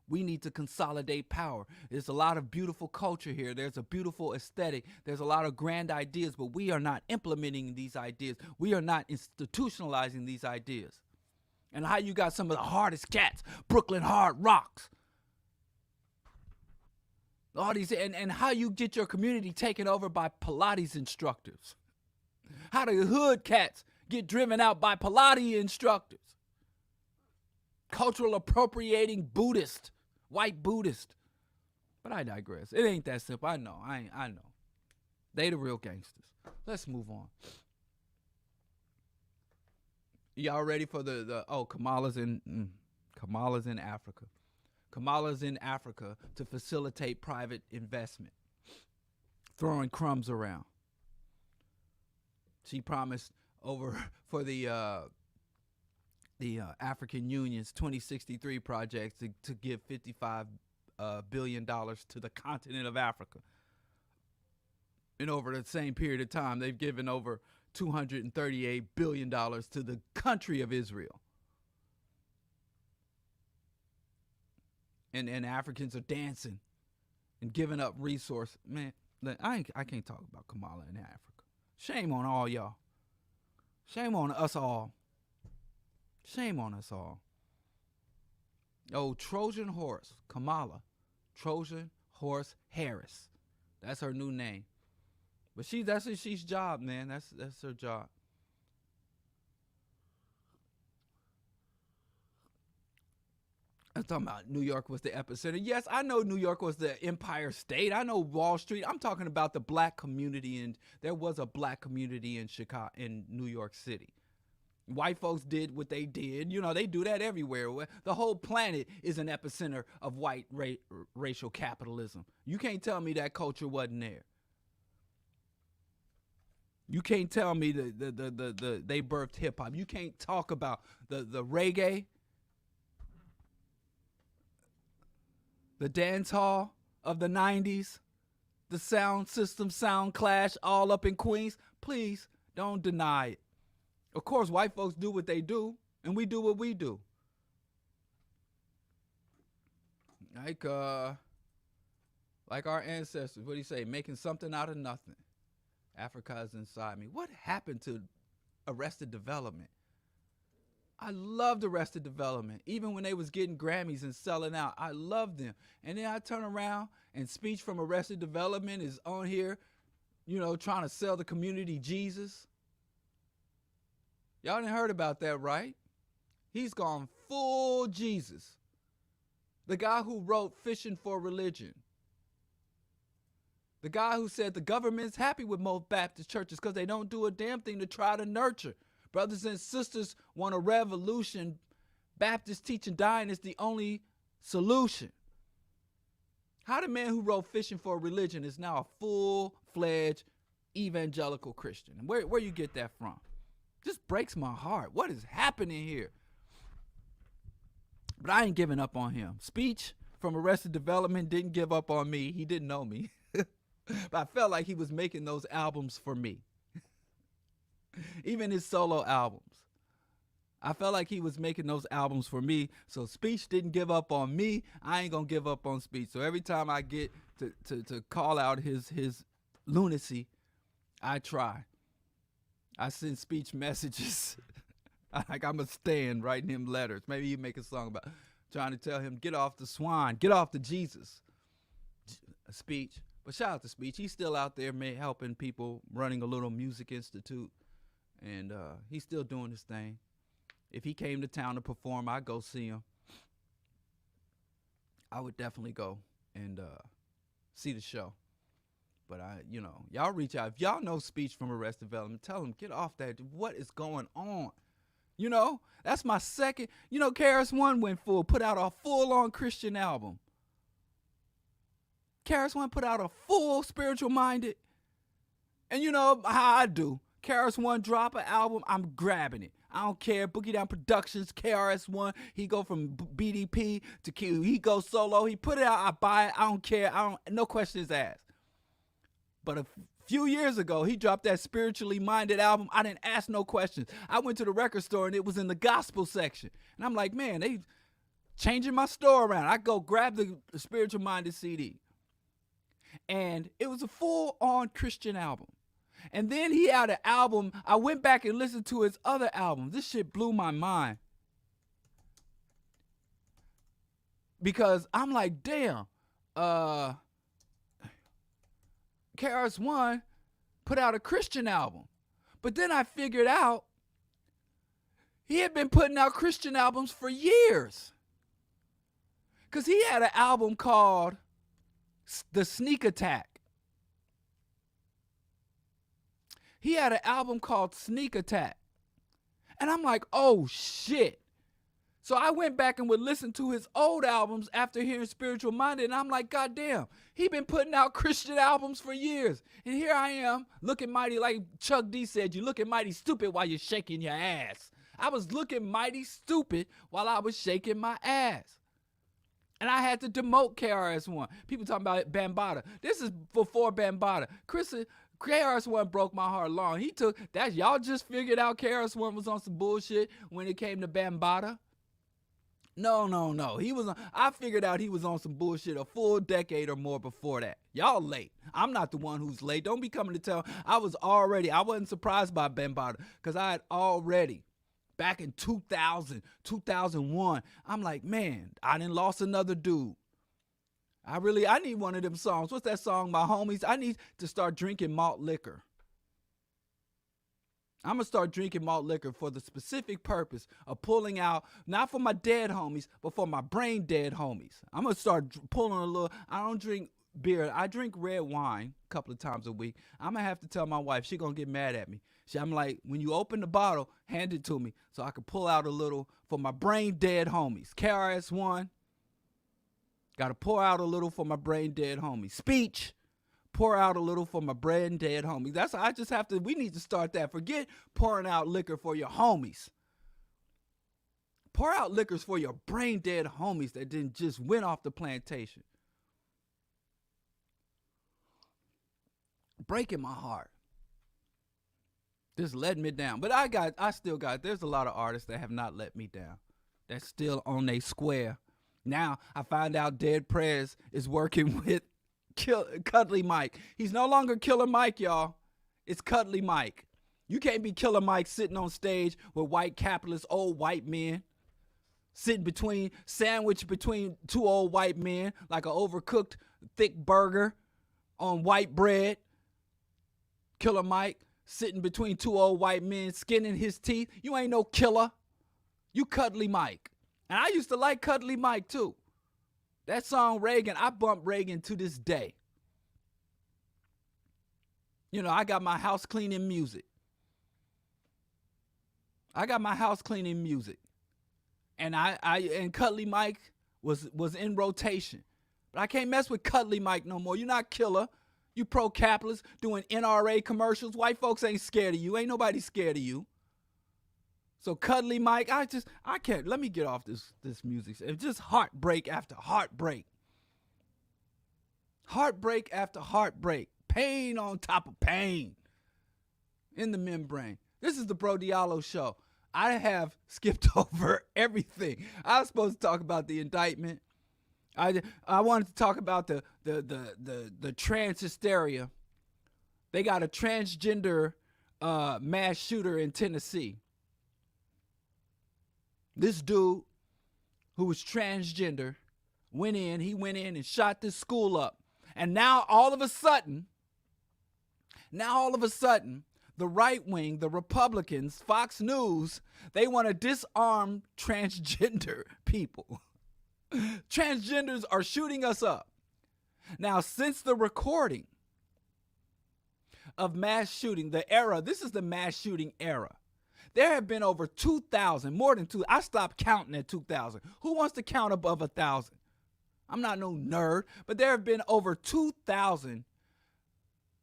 We need to consolidate power. There's a lot of beautiful culture here. There's a beautiful aesthetic. There's a lot of grand ideas, but we are not implementing these ideas. We are not institutionalizing these ideas. And how you got some of the hardest cats, Brooklyn Hard Rocks, all these, and how you get your community taken over by Pilates instructors. How the hood cats get driven out by Pilates instructors. Cultural appropriating Buddhist, white Buddhist. But I digress. It ain't that simple. I know. I know. They the real gangsters. Let's move on. Y'all ready for Kamala's in Africa. Kamala's in Africa to facilitate private investment, throwing crumbs around. She promised over for the African Union's 2063 project to give $55 billion to the continent of Africa. And over the same period of time, they've given over $238 billion to the country of Israel. And Africans are dancing and giving up resource. Man, I can't talk about Kamala in Africa. Shame on all y'all. Shame on us all. Shame on us all. Oh, Trojan Horse, Kamala. Trojan Horse Harris. That's her new name. But that's she's job, man. That's her job. I'm talking about New York was the epicenter. Yes, I know New York was the Empire State. I know Wall Street. I'm talking about the black community, and there was a black community in Chicago, in New York City. White folks did what they did. You know, they do that everywhere. The whole planet is an epicenter of white racial capitalism. You can't tell me that culture wasn't there. You can't tell me they birthed hip hop. You can't talk about the reggae, the dance hall of the 90s, the sound system, sound clash, all up in Queens. Please don't deny it. Of course, white folks do what they do, and we do what we do. Like our ancestors, what do you say? Making something out of nothing. Africa is inside me. What happened to Arrested Development? I loved Arrested Development. Even when they was getting Grammys and selling out, I loved them. And then I turn around and Speech from Arrested Development is on here, you know, trying to sell the community Jesus. Y'all didn't heard about that, right? He's gone full Jesus. The guy who wrote Fishing for Religion. The guy who said the government's happy with most Baptist churches because they don't do a damn thing to try to nurture. Brothers and sisters want a revolution. Baptists teaching dying is the only solution. How the man who wrote Fishing for Religion is now a full-fledged evangelical Christian? Where you get that from? Just breaks my heart. What is happening here? But I ain't giving up on him. Speech from Arrested Development didn't give up on me. He didn't know me. But I felt like he was making those albums for me. Even his solo albums. I felt like he was making those albums for me. So Speech didn't give up on me. I ain't going to give up on Speech. So every time I get to call out his lunacy, I try. I send Speech messages. Like I'm a stan writing him letters. Maybe you make a song about trying to tell him, get off the swine, get off the Jesus. Speech. But shout out to Speech. He's still out there helping people, running a little music institute. And he's still doing his thing. If he came to town to perform, I'd go see him. I would definitely go and see the show. But y'all reach out. If y'all know Speech from Arrested Development, tell him, get off that. What is going on? You know, that's my second. You know, KRS-One went full, put out a full-on Christian album. KRS-One put out a full spiritual-minded. And you know how I do. KRS-One drop an album, I'm grabbing it. I don't care. Boogie Down Productions, KRS-One. He go from BDP to Q. He goes solo. He put it out. I buy it. I don't care. No questions asked. But a few years ago, he dropped that spiritually minded album. I didn't ask no questions. I went to the record store and it was in the gospel section. And I'm like, man, changing my store around. I go grab the Spiritual Minded CD. And it was a full-on Christian album. And then he had an album. I went back and listened to his other album. This shit blew my mind. Because I'm like, damn, KRS-One put out a Christian album. But then I figured out he had been putting out Christian albums for years. Because he had an album called The Sneak Attack. He had an album called Sneak Attack. And I'm like, oh shit. So I went back and would listen to his old albums after hearing Spiritual Minded, and I'm like, God damn, he been putting out Christian albums for years. And here I am, looking mighty, like Chuck D said, you looking mighty stupid while you're shaking your ass. I was looking mighty stupid while I was shaking my ass. And I had to demote KRS-One. People talking about Bambaataa. This is before Bambaataa. KRS-One broke my heart long. Y'all just figured out KRS-One was on some bullshit when it came to Bambaataa. No. I figured out he was on some bullshit a full decade or more before that. Y'all late. I'm not the one who's late. Don't be coming to tell. I wasn't surprised by Bambaataa because I had already, back in 2000, 2001, I'm like, man, I done lost another dude. I need one of them songs. What's that song, my homies? I need to start drinking malt liquor. I'm going to start drinking malt liquor for the specific purpose of pulling out, not for my dead homies, but for my brain dead homies. I'm going to start pulling a little. I don't drink beer. I drink red wine a couple of times a week. I'm going to have to tell my wife. She's going to get mad at me. I'm like, when you open the bottle, hand it to me so I can pull out a little for my brain dead homies. KRS-One, got to pour out a little for my brain dead homies. Speech. Pour out a little for my brain dead homies. We need to start that. Forget pouring out liquor for your homies. Pour out liquors for your brain dead homies that didn't just went off the plantation. Breaking my heart. Just letting me down. But there's a lot of artists that have not let me down. That's still on their square. Now I find out Dead Prez is working with Cuddly Mike. He's no longer Killer Mike, y'all. It's Cuddly Mike. You can't be Killer Mike sitting on stage with white capitalist old white men, sandwiched between two old white men like an overcooked thick burger on white bread. Killer Mike sitting between two old white men, skinning his teeth. You ain't no killer. You Cuddly Mike. And I used to like Cuddly Mike too. That song, Reagan, I bump Reagan to this day. You know, I got my house cleaning music. And Cuddly Mike was in rotation. But I can't mess with Cuddly Mike no more. You're not killer. You pro-capitalist doing NRA commercials. White folks ain't scared of you. Ain't nobody scared of you. So Cuddly Mike, I can't. Let me get off this music. It's just heartbreak after heartbreak. Heartbreak after heartbreak. Pain on top of pain. In the membrane. This is the BroDiallo Show. I have skipped over everything. I was supposed to talk about the indictment. I wanted to talk about the trans hysteria. They got a transgender mass shooter in Tennessee. This dude who was transgender went in and shot this school up. And now all of a sudden, the right wing, the Republicans, Fox News, they want to disarm transgender people. Transgenders are shooting us up. Now, since the recording of mass shooting, this is the mass shooting era. There have been over 2,000, more than two. I stopped counting at 2,000. Who wants to count above 1,000? I'm not no nerd, but there have been over 2,000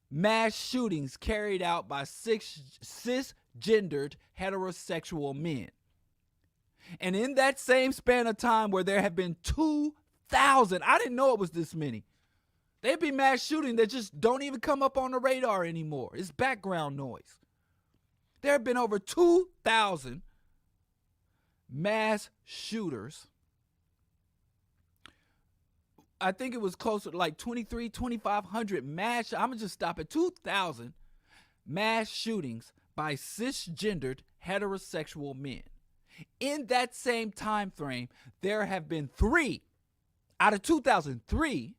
mass shootings carried out by cisgendered heterosexual men. And in that same span of time where there have been 2,000, I didn't know it was this many. There'd be mass shooting that just don't even come up on the radar anymore. It's background noise. There have been over 2,000 mass shooters I think it was closer to like 2,500 mass. I'm going to just stop at 2,000 mass shootings by cisgendered heterosexual men. In that same time frame, there have been 3 out of 2003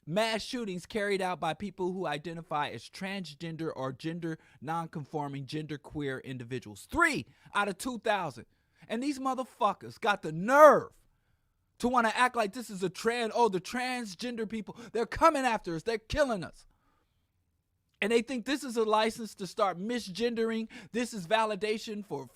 mass shootings carried out by people who identify as transgender or gender non-conforming, genderqueer individuals. 3 out of 2,000. And these motherfuckers got the nerve to want to act like this is the transgender people, they're coming after us, they're killing us. And they think this is a license to start misgendering. This is validation for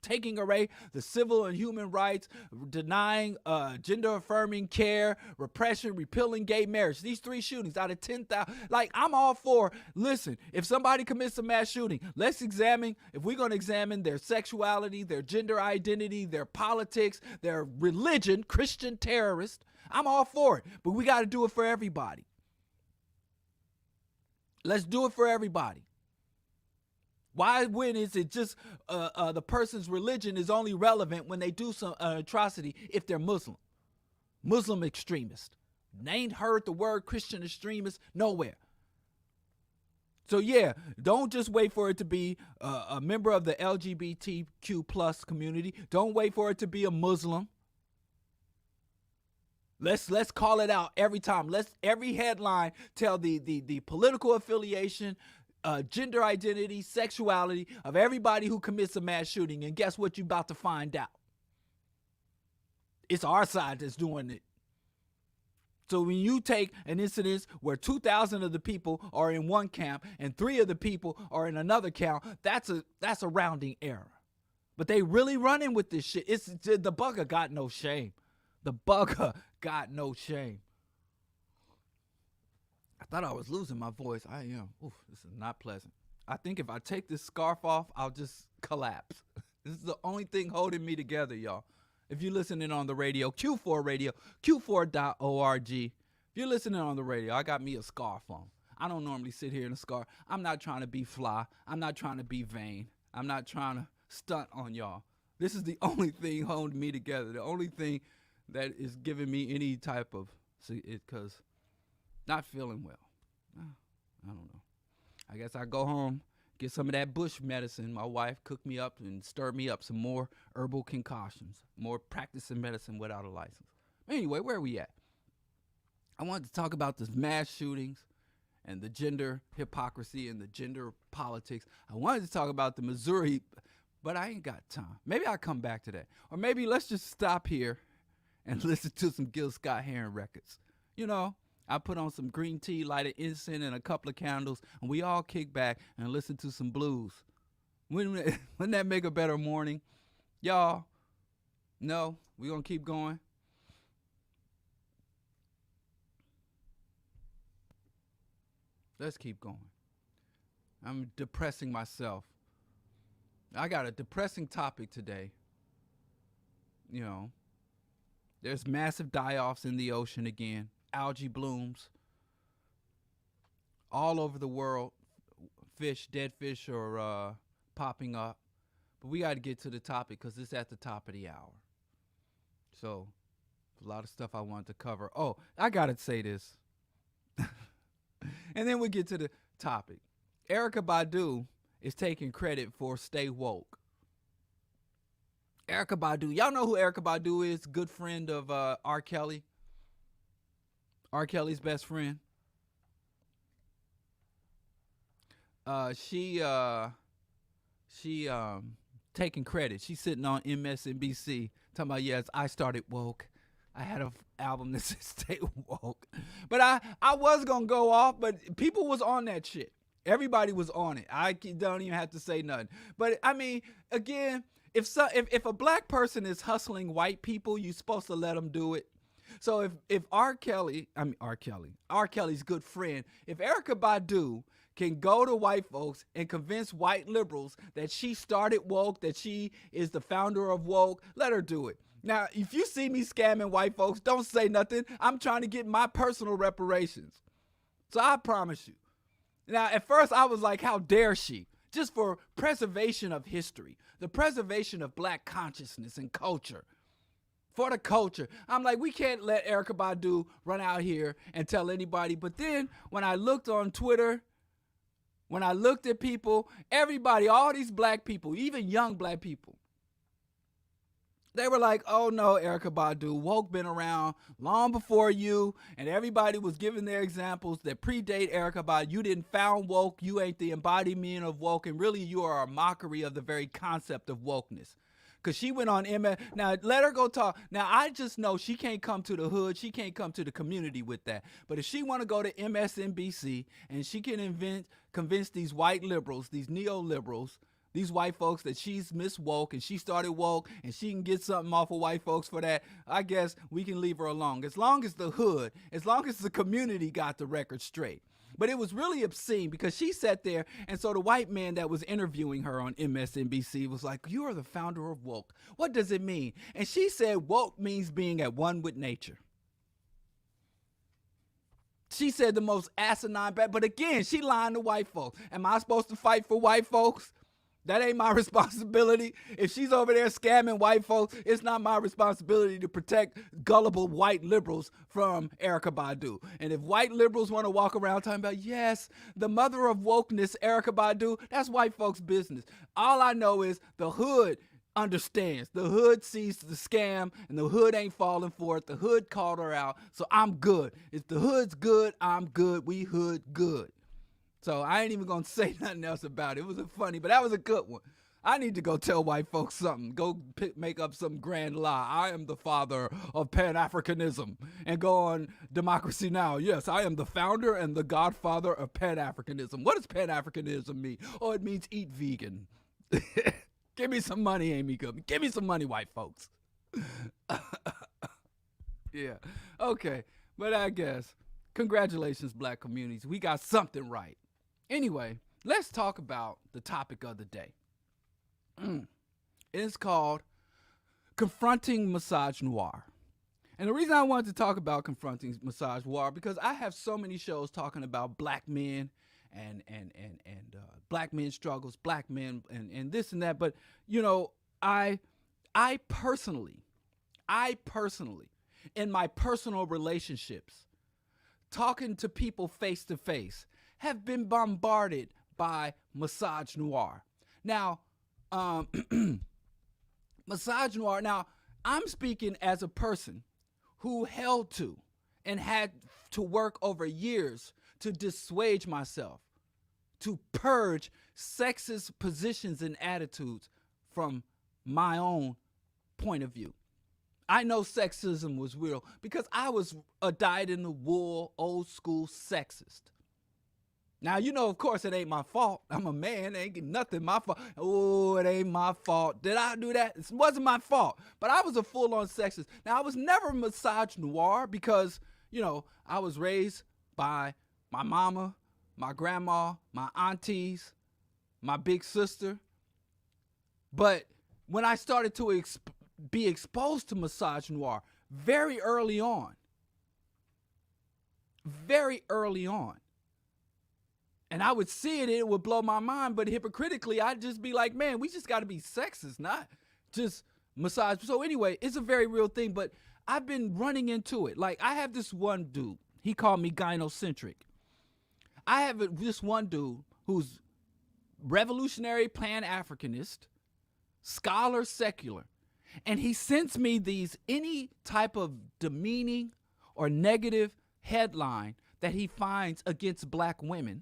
taking away the civil and human rights, denying gender-affirming care, repression, repealing gay marriage. These 3 shootings out of 10,000. Like, I'm all for, listen, if somebody commits a mass shooting, let's examine, if we're going to examine their sexuality, their gender identity, their politics, their religion, Christian terrorist, I'm all for it. But we got to do it for everybody. Let's do it for everybody. Why, when is it just the person's religion is only relevant when they do some atrocity if they're Muslim extremist? They ain't heard the word Christian extremist nowhere. So yeah, don't just wait for it to be a member of the LGBTQ plus community. Don't wait for it to be a Muslim. Let's call it out every time. Let's every headline tell the political affiliation, gender identity, sexuality of everybody who commits a mass shooting. And guess what you're about to find out? It's our side that's doing it. So when you take an incident where 2,000 of the people are in one camp and 3 of the people are in another camp, that's a rounding error. But they really running with this shit. The bugger got no shame. The bugger got no shame. I thought I was losing my voice. I am. Oof, this is not pleasant. I think if I take this scarf off, I'll just collapse. This is the only thing holding me together, y'all. If you're listening on the radio, Q4 Radio, Q4.org. If you're listening on the radio, I got me a scarf on. I don't normally sit here in a scarf. I'm not trying to be fly. I'm not trying to be vain. I'm not trying to stunt on y'all. This is the only thing holding me together. The only thing that is giving me any type of, because not feeling well. I don't know. I guess I go home, get some of that bush medicine. My wife cooked me up and stirred me up some more herbal concoctions, more practicing medicine without a license. Anyway, where are we at? I wanted to talk about the mass shootings and the gender hypocrisy and the gender politics. I wanted to talk about the Missouri, but I ain't got time. Maybe I'll come back to that. Or maybe let's just stop here and listen to some Gil Scott-Heron records. You know, I put on some green tea, lighted incense, and a couple of candles, and we all kick back and listen to some blues. Wouldn't that make a better morning? Y'all, no, we're going to keep going. Let's keep going. I'm depressing myself. I got a depressing topic today. You know, there's massive die-offs in the ocean again. Algae blooms all over the world. Dead fish are popping up. But we got to get to the topic because it's at the top of the hour. So, a lot of stuff I wanted to cover. Oh, I got to say this. And then we get to the topic. Erykah Badu is taking credit for Stay Woke. Erykah Badu. Y'all know who Erykah Badu is? Good friend of R. Kelly. R. Kelly's best friend. She taking credit. She's sitting on MSNBC talking about, yes, I started woke. I had an album that said Stay Woke. But I was going to go off, but people was on that shit. Everybody was on it. I don't even have to say nothing. But, I mean, again, if a black person is hustling white people, you're supposed to let them do it. So if R. Kelly's good friend, if Erykah Badu can go to white folks and convince white liberals that she started woke, that she is the founder of woke, let her do it. Now, if you see me scamming white folks, don't say nothing. I'm trying to get my personal reparations. So I promise you. Now, at first I was like, how dare she? Just for preservation of history, the preservation of black consciousness and culture. for the culture. I'm like, we can't let Erykah Badu run out here and tell anybody. But then when I looked on Twitter, when I looked at people, everybody, all these black people, even young black people, they were like, oh no, Erykah Badu, woke been around long before you, and everybody was giving their examples that predate Erykah Badu. You didn't found woke, you ain't the embodiment of woke, and really you are a mockery of the very concept of wokeness. Because she went on MS. Now, let her go talk. Now, I just know she can't come to the hood. She can't come to the community with that. But if she want to go to MSNBC and she can convince these white liberals, these neoliberals, these white folks that she's Miss Woke and she started woke and she can get something off of white folks for that, I guess we can leave her alone. As long as the hood, as long as the community got the record straight. But it was really obscene because she sat there, and so the white man that was interviewing her on MSNBC was like, you are the founder of woke. What does it mean? And she said woke means being at one with nature. She said the most asinine bad, but again, she lying to white folks. Am I supposed to fight for white folks? That ain't my responsibility. If she's over there scamming white folks, it's not my responsibility to protect gullible white liberals from Erykah Badu. And if white liberals want to walk around talking about, yes, the mother of wokeness, Erykah Badu, that's white folks' business. All I know is the hood understands. The hood sees the scam, and the hood ain't falling for it. The hood called her out, so I'm good. If the hood's good, I'm good. We hood good. So I ain't even going to say nothing else about it. It was funny, but that was a good one. I need to go tell white folks something. Go make up some grand lie. I am the father of Pan-Africanism. And go on Democracy Now! Yes, I am the founder and the godfather of Pan-Africanism. What does Pan-Africanism mean? Oh, it means eat vegan. Give me some money, Amy Goodman. Give me some money, white folks. Yeah. Okay. But I guess, congratulations, black communities. We got something right. Anyway, let's talk about the topic of the day. It's called Confronting Misogynoir. And the reason I wanted to talk about Confronting Misogynoir, because I have so many shows talking about black men and black men struggles, black men and this and that. But, you know, I personally, in my personal relationships, talking to people face to face, have been bombarded by misogynoir. Now, misogynoir. Now, I'm speaking as a person who held to and had to work over years to dissuade myself, to purge sexist positions and attitudes from my own point of view. I know sexism was real because I was a dyed-in-the-wool, old-school sexist. Now, you know, of course, it ain't my fault. I'm a man. It ain't nothing my fault. Oh, it ain't my fault. Did I do that? It wasn't my fault. But I was a full-on sexist. Now, I was never misogynoir because, you know, I was raised by my mama, my grandma, my aunties, my big sister. But when I started to be exposed to misogynoir very early on, and I would see it, it would blow my mind, but hypocritically, I'd just be like, man, we just got to be sexist, not just massage. So anyway, it's a very real thing, but I've been running into it. Like, I have this one dude, he called me gynocentric. I have this one dude who's revolutionary Pan-Africanist, scholar, secular, and he sends me these, any type of demeaning or negative headline that he finds against black women.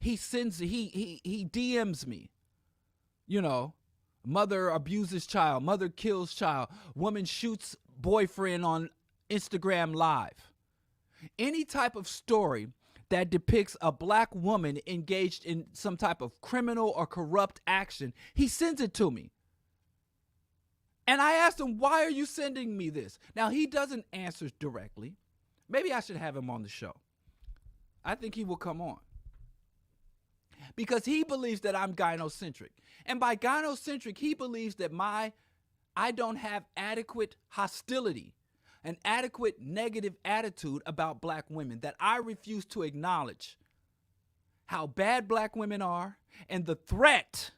He DMs me, you know, mother abuses child, mother kills child, woman shoots boyfriend on Instagram Live. Any type of story that depicts a black woman engaged in some type of criminal or corrupt action, he sends it to me. And I asked him, why are you sending me this? Now, he doesn't answer directly. Maybe I should have him on the show. I think he will come on. Because he believes that I'm gynocentric. And by gynocentric, he believes that I don't have adequate hostility, an adequate negative attitude about black women, that I refuse to acknowledge how bad black women are and the threat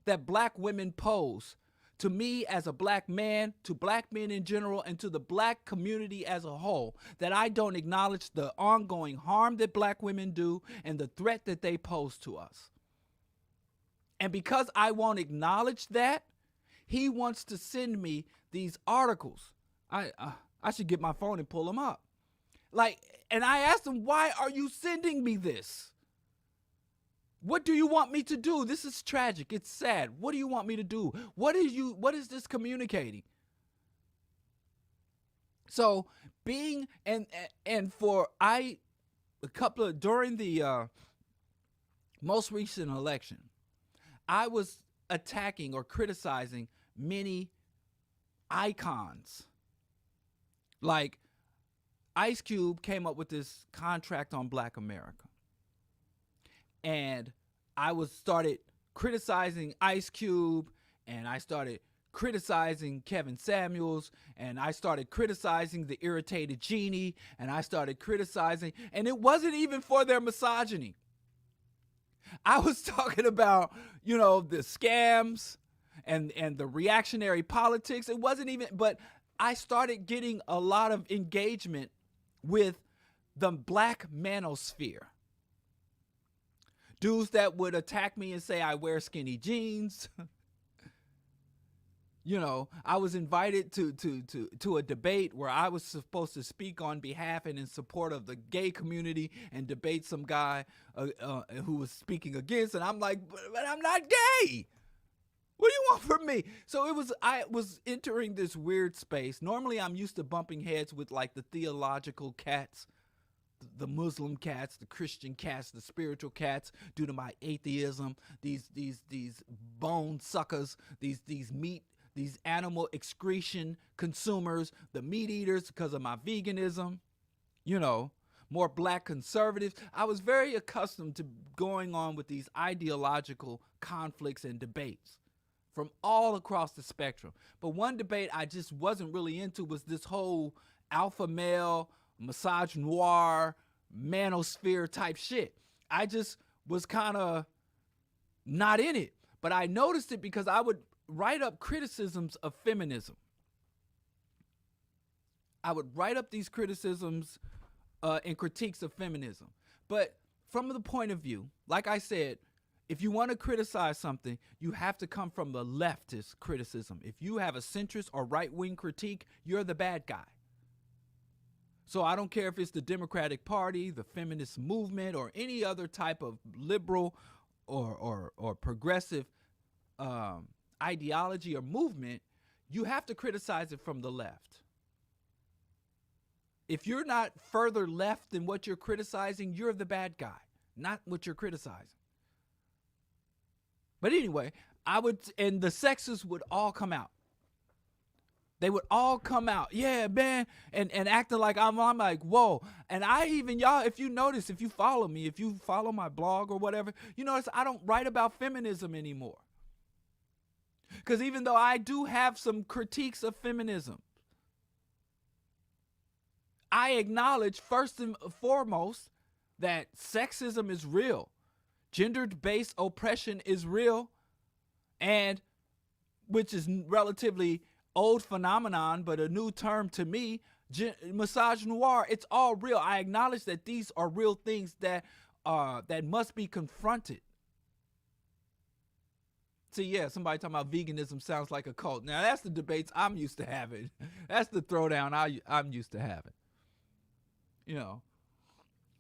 that black women pose to me as a black man, to black men in general, and to the black community as a whole, that I don't acknowledge the ongoing harm that black women do and the threat that they pose to us. And because I won't acknowledge that, he wants to send me these articles. I should get my phone and pull them up. And I asked him, why are you sending me this? What do you want me to do? This is tragic. It's sad. What do you want me to do? What is this communicating? So during the most recent election, I was attacking or criticizing many icons. Like Ice Cube came up with this contract on Black America. And I started criticizing Ice Cube, and I started criticizing Kevin Samuels, and I started criticizing the irritated genie, and I started criticizing, and it wasn't even for their misogyny. I was talking about, the scams and the reactionary politics. It wasn't even, but I started getting a lot of engagement with the black manosphere. Dudes that would attack me and say I wear skinny jeans. I was invited to a debate where I was supposed to speak on behalf and in support of the gay community and debate some guy who was speaking against. And I'm like, but I'm not gay. What do you want from me? So I was entering this weird space. Normally I'm used to bumping heads with like the theological cats, the Muslim cats, the Christian cats, the spiritual cats, due to my atheism, these bone suckers, these animal excretion consumers, the meat eaters because of my veganism, more black conservatives. I was very accustomed to going on with these ideological conflicts and debates from all across the spectrum. But one debate I just wasn't really into was this whole alpha male, misogynoir, manosphere type shit. I just was kind of not in it. But I noticed it because I would write up criticisms of feminism. I would write up these criticisms and critiques of feminism. But from the point of view, like I said, if you want to criticize something, you have to come from the leftist criticism. If you have a centrist or right-wing critique, you're the bad guy. So I don't care if it's the Democratic Party, the feminist movement, or any other type of liberal or progressive ideology or movement, you have to criticize it from the left. If you're not further left than what you're criticizing, you're the bad guy, not what you're criticizing. But anyway, and the sexes would all come out. They would all come out, yeah, man, and acting like I'm like, whoa. And y'all, if you notice, if you follow me, if you follow my blog or whatever, you notice I don't write about feminism anymore. Because even though I do have some critiques of feminism, I acknowledge first and foremost that sexism is real. Gender-based oppression is real, and which is relatively old phenomenon, but a new term to me, misogynoir. It's all real. I acknowledge that these are real things that must be confronted. See, yeah, somebody talking about veganism sounds like a cult. Now, that's the debates I'm used to having. That's the throwdown I'm used to having.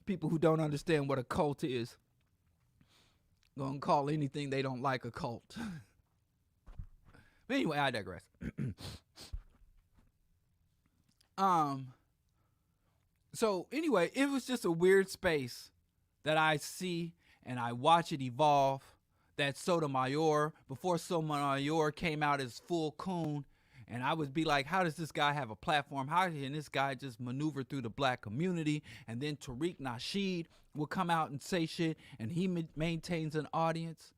People who don't understand what a cult is gonna call anything they don't like a cult. But anyway, I digress. So anyway, it was just a weird space that I see and I watch it evolve. That Sotomayor, before Sotomayor came out as full coon, and I would be like, how does this guy have a platform? How can this guy just maneuver through the black community? And then Tariq Nasheed will come out and say shit, and he maintains an audience.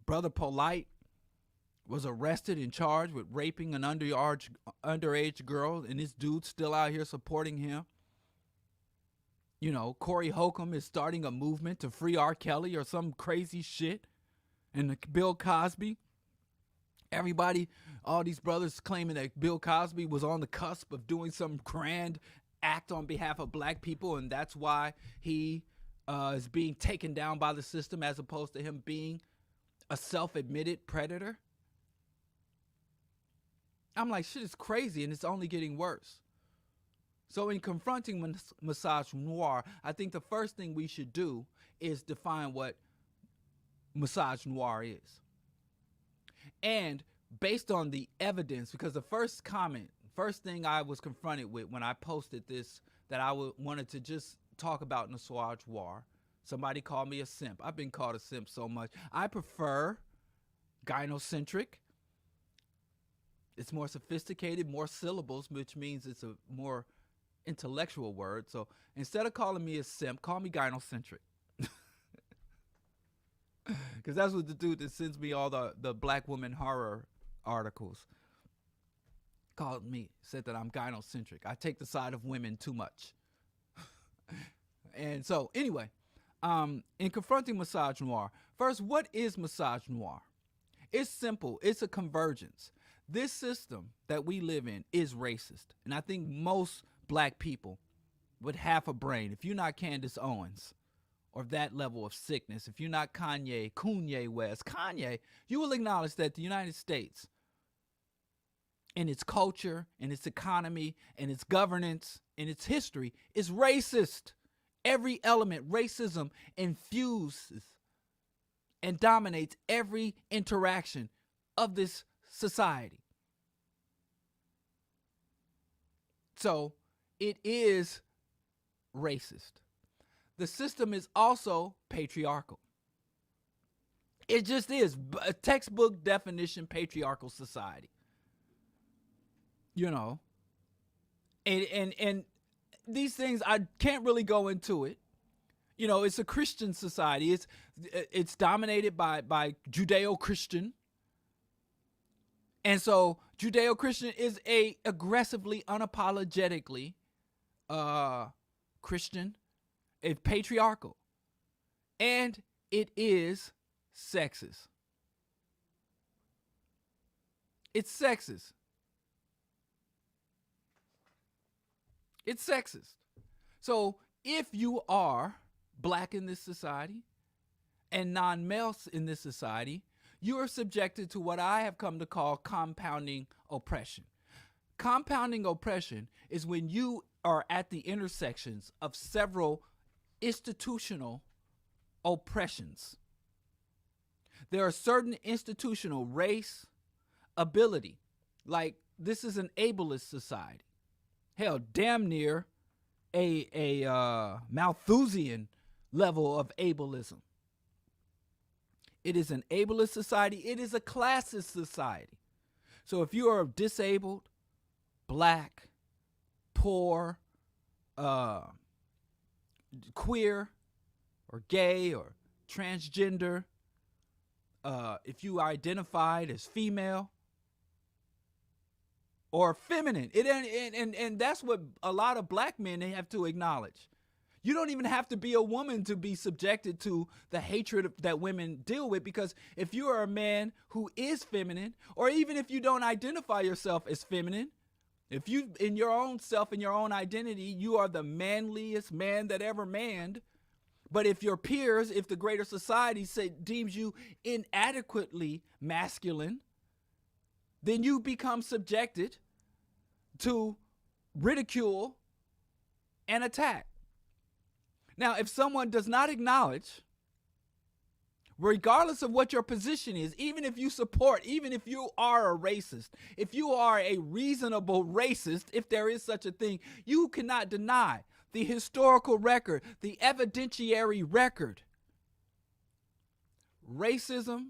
Brother Polite was arrested and charged with raping an underage girl, and this dude's still out here supporting him. Corey Holcomb is starting a movement to free R. Kelly or some crazy shit. And Bill Cosby, everybody, all these brothers claiming that Bill Cosby was on the cusp of doing some grand act on behalf of black people, and that's why he is being taken down by the system as opposed to him being a self-admitted predator. I'm like, shit is crazy, and it's only getting worse. So in confronting misogynoir, I think the first thing we should do is define what misogynoir is. And based on the evidence, because the first thing I was confronted with when I posted this, that I wanted to just talk about misogynoir, somebody called me a simp. I've been called a simp so much. I prefer gynocentric. It's more sophisticated, more syllables, which means it's a more intellectual word. So instead of calling me a simp, call me gynocentric. Because that's what the dude that sends me all the black woman horror articles called me, said that I'm gynocentric. I take the side of women too much. And so anyway, in confronting misogynoir, first, what is misogynoir? It's simple. It's a convergence. This system that we live in is racist. And I think most black people with half a brain, if you're not Candace Owens or that level of sickness, if you're not Kanye West, you will acknowledge that the United States, in its culture, in its economy, in its governance, in its history, is racist. Every element, racism infuses and dominates every interaction of this society. So it is racist. The system is also patriarchal. It just is a textbook definition patriarchal society. You know, and these things, I can't really go into it. You know, it's a Christian society. It's dominated by Judeo-Christian. And so Judeo-Christian is a aggressively, unapologetically Christian. It's patriarchal. And it is sexist. It's sexist. It's sexist. So if you are black in this society and non-males in this society, you are subjected to what I have come to call compounding oppression. Compounding oppression is when you are at the intersections of several institutional oppressions. There are certain institutional race, ability, like this is an ableist society. Hell, damn near a Malthusian level of ableism. It is an ableist society. It is a classist society. So if you are disabled, black, poor, queer, or gay, or transgender, if you identified as female or feminine, and that's what a lot of black men, they have to acknowledge. You don't even have to be a woman to be subjected to the hatred that women deal with, because if you are a man who is feminine, or even if you don't identify yourself as feminine, if you, in your own self, in your own identity, you are the manliest man that ever manned, but if your peers, if the greater society deems you inadequately masculine, then you become subjected to ridicule and attack. Now, if someone does not acknowledge, regardless of what your position is, even if you support, even if you are a racist, if you are a reasonable racist, if there is such a thing, you cannot deny the historical record, the evidentiary record. Racism,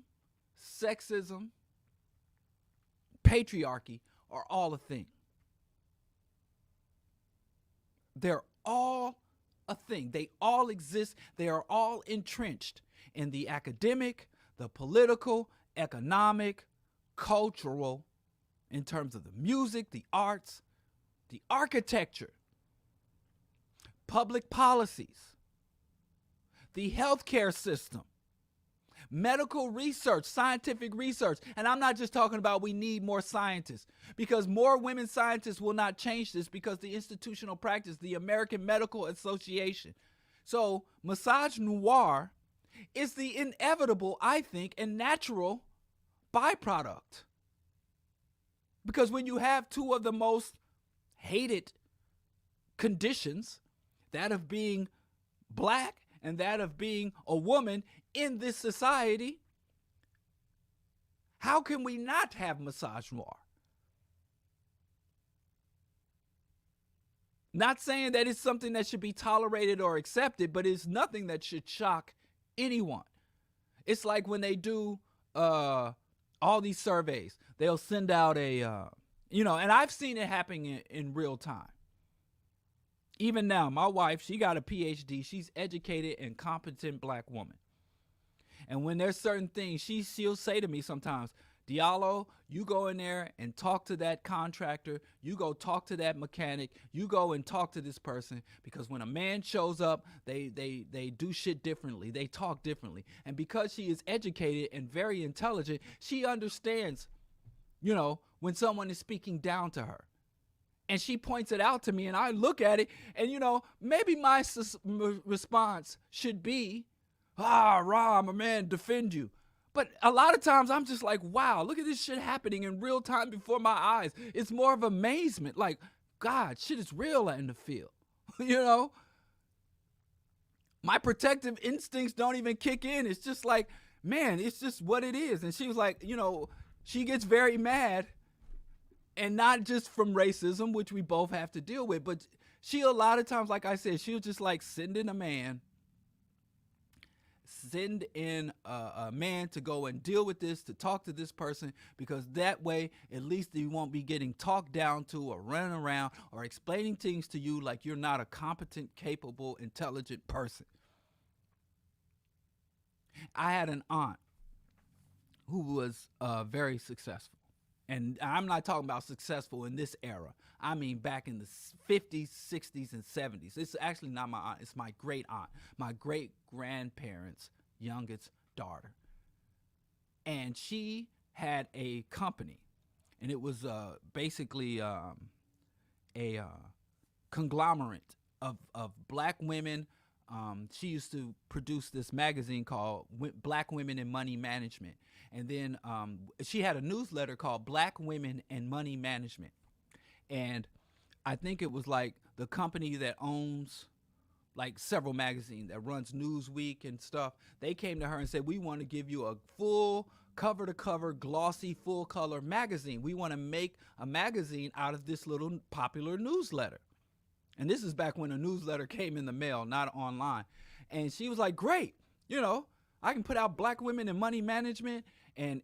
sexism, patriarchy are all a thing. They're all a thing. They all exist. They are all entrenched in the academic, the political, economic, cultural, in terms of the music, the arts, the architecture, public policies, the healthcare system. medical research, scientific research. And I'm not just talking about we need more scientists, because more women scientists will not change this, because the institutional practice, the American Medical Association. So misogynoir is the inevitable, I think, and natural byproduct. Because when you have two of the most hated conditions, that of being black and that of being a woman in this society, how can we not have misogynoir? Not saying that it's something that should be tolerated or accepted, but it's nothing that should shock anyone. It's like when they do all these surveys, they'll send out a, and I've seen it happening in real time. Even now, my wife, she got a PhD. She's educated and competent black woman. And when there's certain things, she'll say to me sometimes, Diallo, you go in there and talk to that contractor. You go talk to that mechanic. You go and talk to this person, because when a man shows up, they do shit differently. They talk differently. And because she is educated and very intelligent, she understands, when someone is speaking down to her. And she points it out to me, and I look at it, and, maybe my response should be, Rob, my man, defend you. But a lot of times I'm just like, wow, look at this shit happening in real time before my eyes. It's more of amazement. Like, God, shit is real in the field. My protective instincts don't even kick in. It's just like, man, it's just what it is. And she was like, she gets very mad, and not just from racism, which we both have to deal with, but she, a lot of times, like I said, she'll just like send in a man to go and deal with this, to talk to this person, because that way at least you won't be getting talked down to or running around or explaining things to you like you're not a competent, capable, intelligent person. I had an aunt who was very successful. And I'm not talking about successful in this era. I mean back in the 50s, 60s, and 70s. It's actually not my aunt. It's my great aunt, my great grandparents' youngest daughter. And she had a company. And it was basically a conglomerate of black women. She used to produce this magazine called Black Women in Money Management. And then she had a newsletter called Black Women and Money Management. And I think it was like the company that owns like several magazines, that runs Newsweek and stuff. They came to her and said, we want to give you a full cover-to-cover, glossy, full-color magazine. We want to make a magazine out of this little popular newsletter. And this is back when a newsletter came in the mail, not online. And she was like, great, I can put out Black Women in Money Management and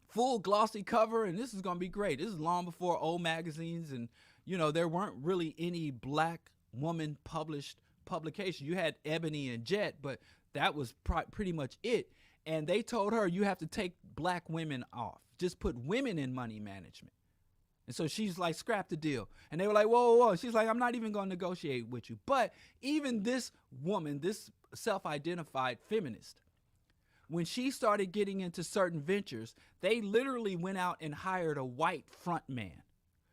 full glossy cover, and this is going to be great. This is long before old magazines, and, there weren't really any black woman published publication. You had Ebony and Jet, but that was pretty much it. And they told her, you have to take black women off. Just put women in money management. And so she's like, scrap the deal. And they were like, whoa, whoa, whoa. She's like, I'm not even going to negotiate with you. But even this woman, this self-identified feminist, when she started getting into certain ventures, they literally went out and hired a white front man.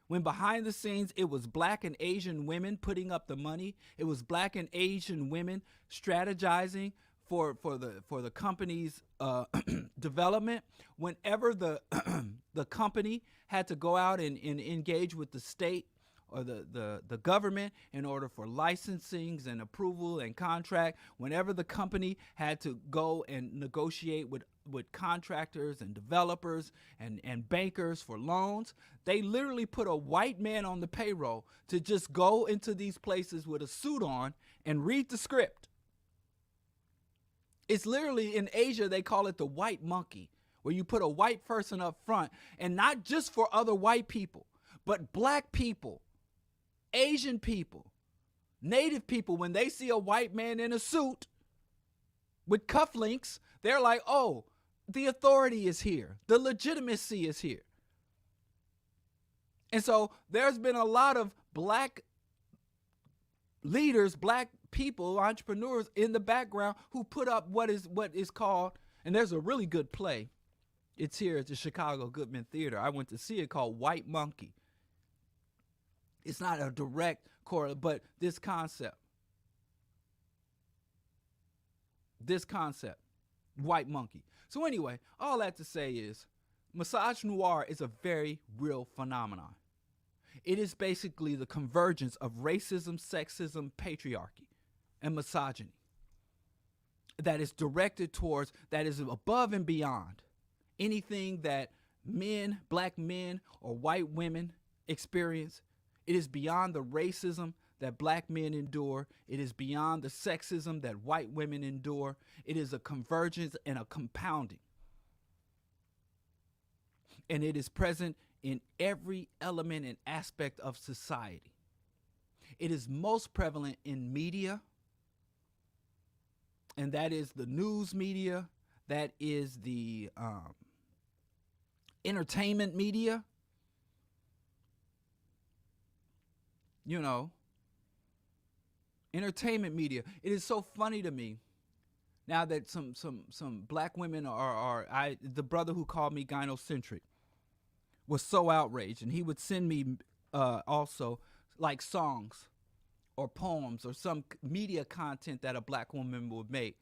When behind the scenes, it was black and Asian women putting up the money. It was black and Asian women strategizing for the company's development. Whenever the the company had to go out and engage with the state or the government in order for licensings and approval and contract, whenever the company had to go and negotiate with contractors and developers and bankers for loans, they literally put a white man on the payroll to just go into these places with a suit on and read the script. It's literally, in Asia, they call it the white monkey, where you put a white person up front, and not just for other white people, but black people, Asian people, Native people. When they see a white man in a suit with cufflinks, they're like, oh, the authority is here. The legitimacy is here. And so there's been a lot of black leaders, black people, entrepreneurs in the background who put up what is called, and there's a really good play. It's here at the Chicago Goodman Theater. I went to see it, called White Monkey. It's not a direct correlate, but this concept, White Monkey. So anyway, all that to say is, misogynoir is a very real phenomenon. It is basically the convergence of racism, sexism, patriarchy, and misogyny that is directed towards, that is above and beyond anything that men, black men, or white women experience. It is beyond the racism that black men endure. It is beyond the sexism that white women endure. It is a convergence and a compounding. And it is present in every element and aspect of society. It is most prevalent in media, and that is the news media, that is the entertainment media. You know, entertainment media. It is so funny to me now that some black women are the brother who called me gynocentric was so outraged, and he would send me also like songs or poems or some media content that a black woman would make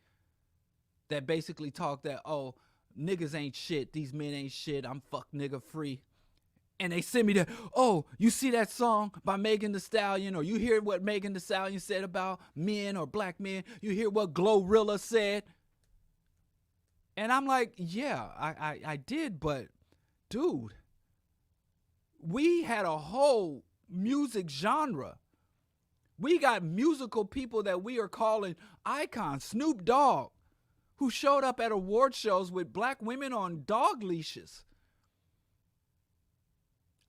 that basically talk that, oh, niggas ain't shit, these men ain't shit, I'm fuck nigga free. And they send me that, oh, you see that song by Megan Thee Stallion, or you hear what Megan Thee Stallion said about men or black men, you hear what Glorilla said. And I'm like, yeah, I did, but dude, we had a whole music genre. We got musical people that we are calling icons. Snoop Dogg, who showed up at award shows with black women on dog leashes.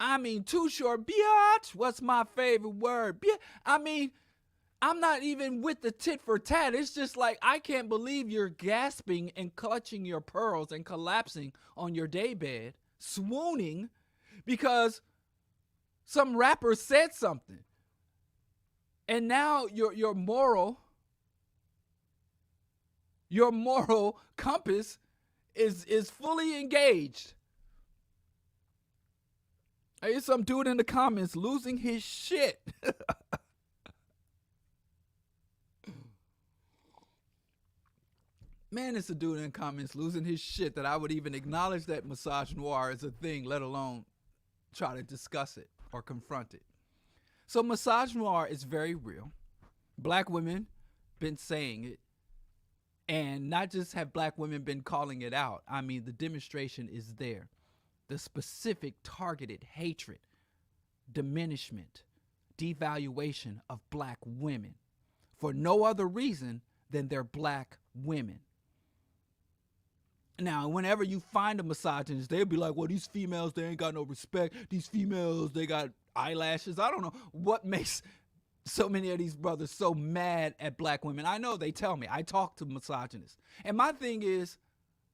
I mean, Too Short, biatch, what's my favorite word? I mean, I'm not even with the tit for tat. It's just like, I can't believe you're gasping and clutching your pearls and collapsing on your daybed, swooning, because some rapper said something. And now your moral compass is fully engaged. I hear some dude in the comments losing his shit. Man, it's a dude in the comments losing his shit that I would even acknowledge that misogynoir is a thing, let alone try to discuss it or confront it. So misogynoir is very real. Black women been saying it. And not just have black women been calling it out. I mean, the demonstration is there. The specific targeted hatred, diminishment, devaluation of black women for no other reason than they're black women. Now, whenever you find a misogynist, they'll be like, well, these females, they ain't got no respect. These females, they got eyelashes. I don't know what makes so many of these brothers so mad at black women. I know, they tell me. I talk to misogynists. And my thing is,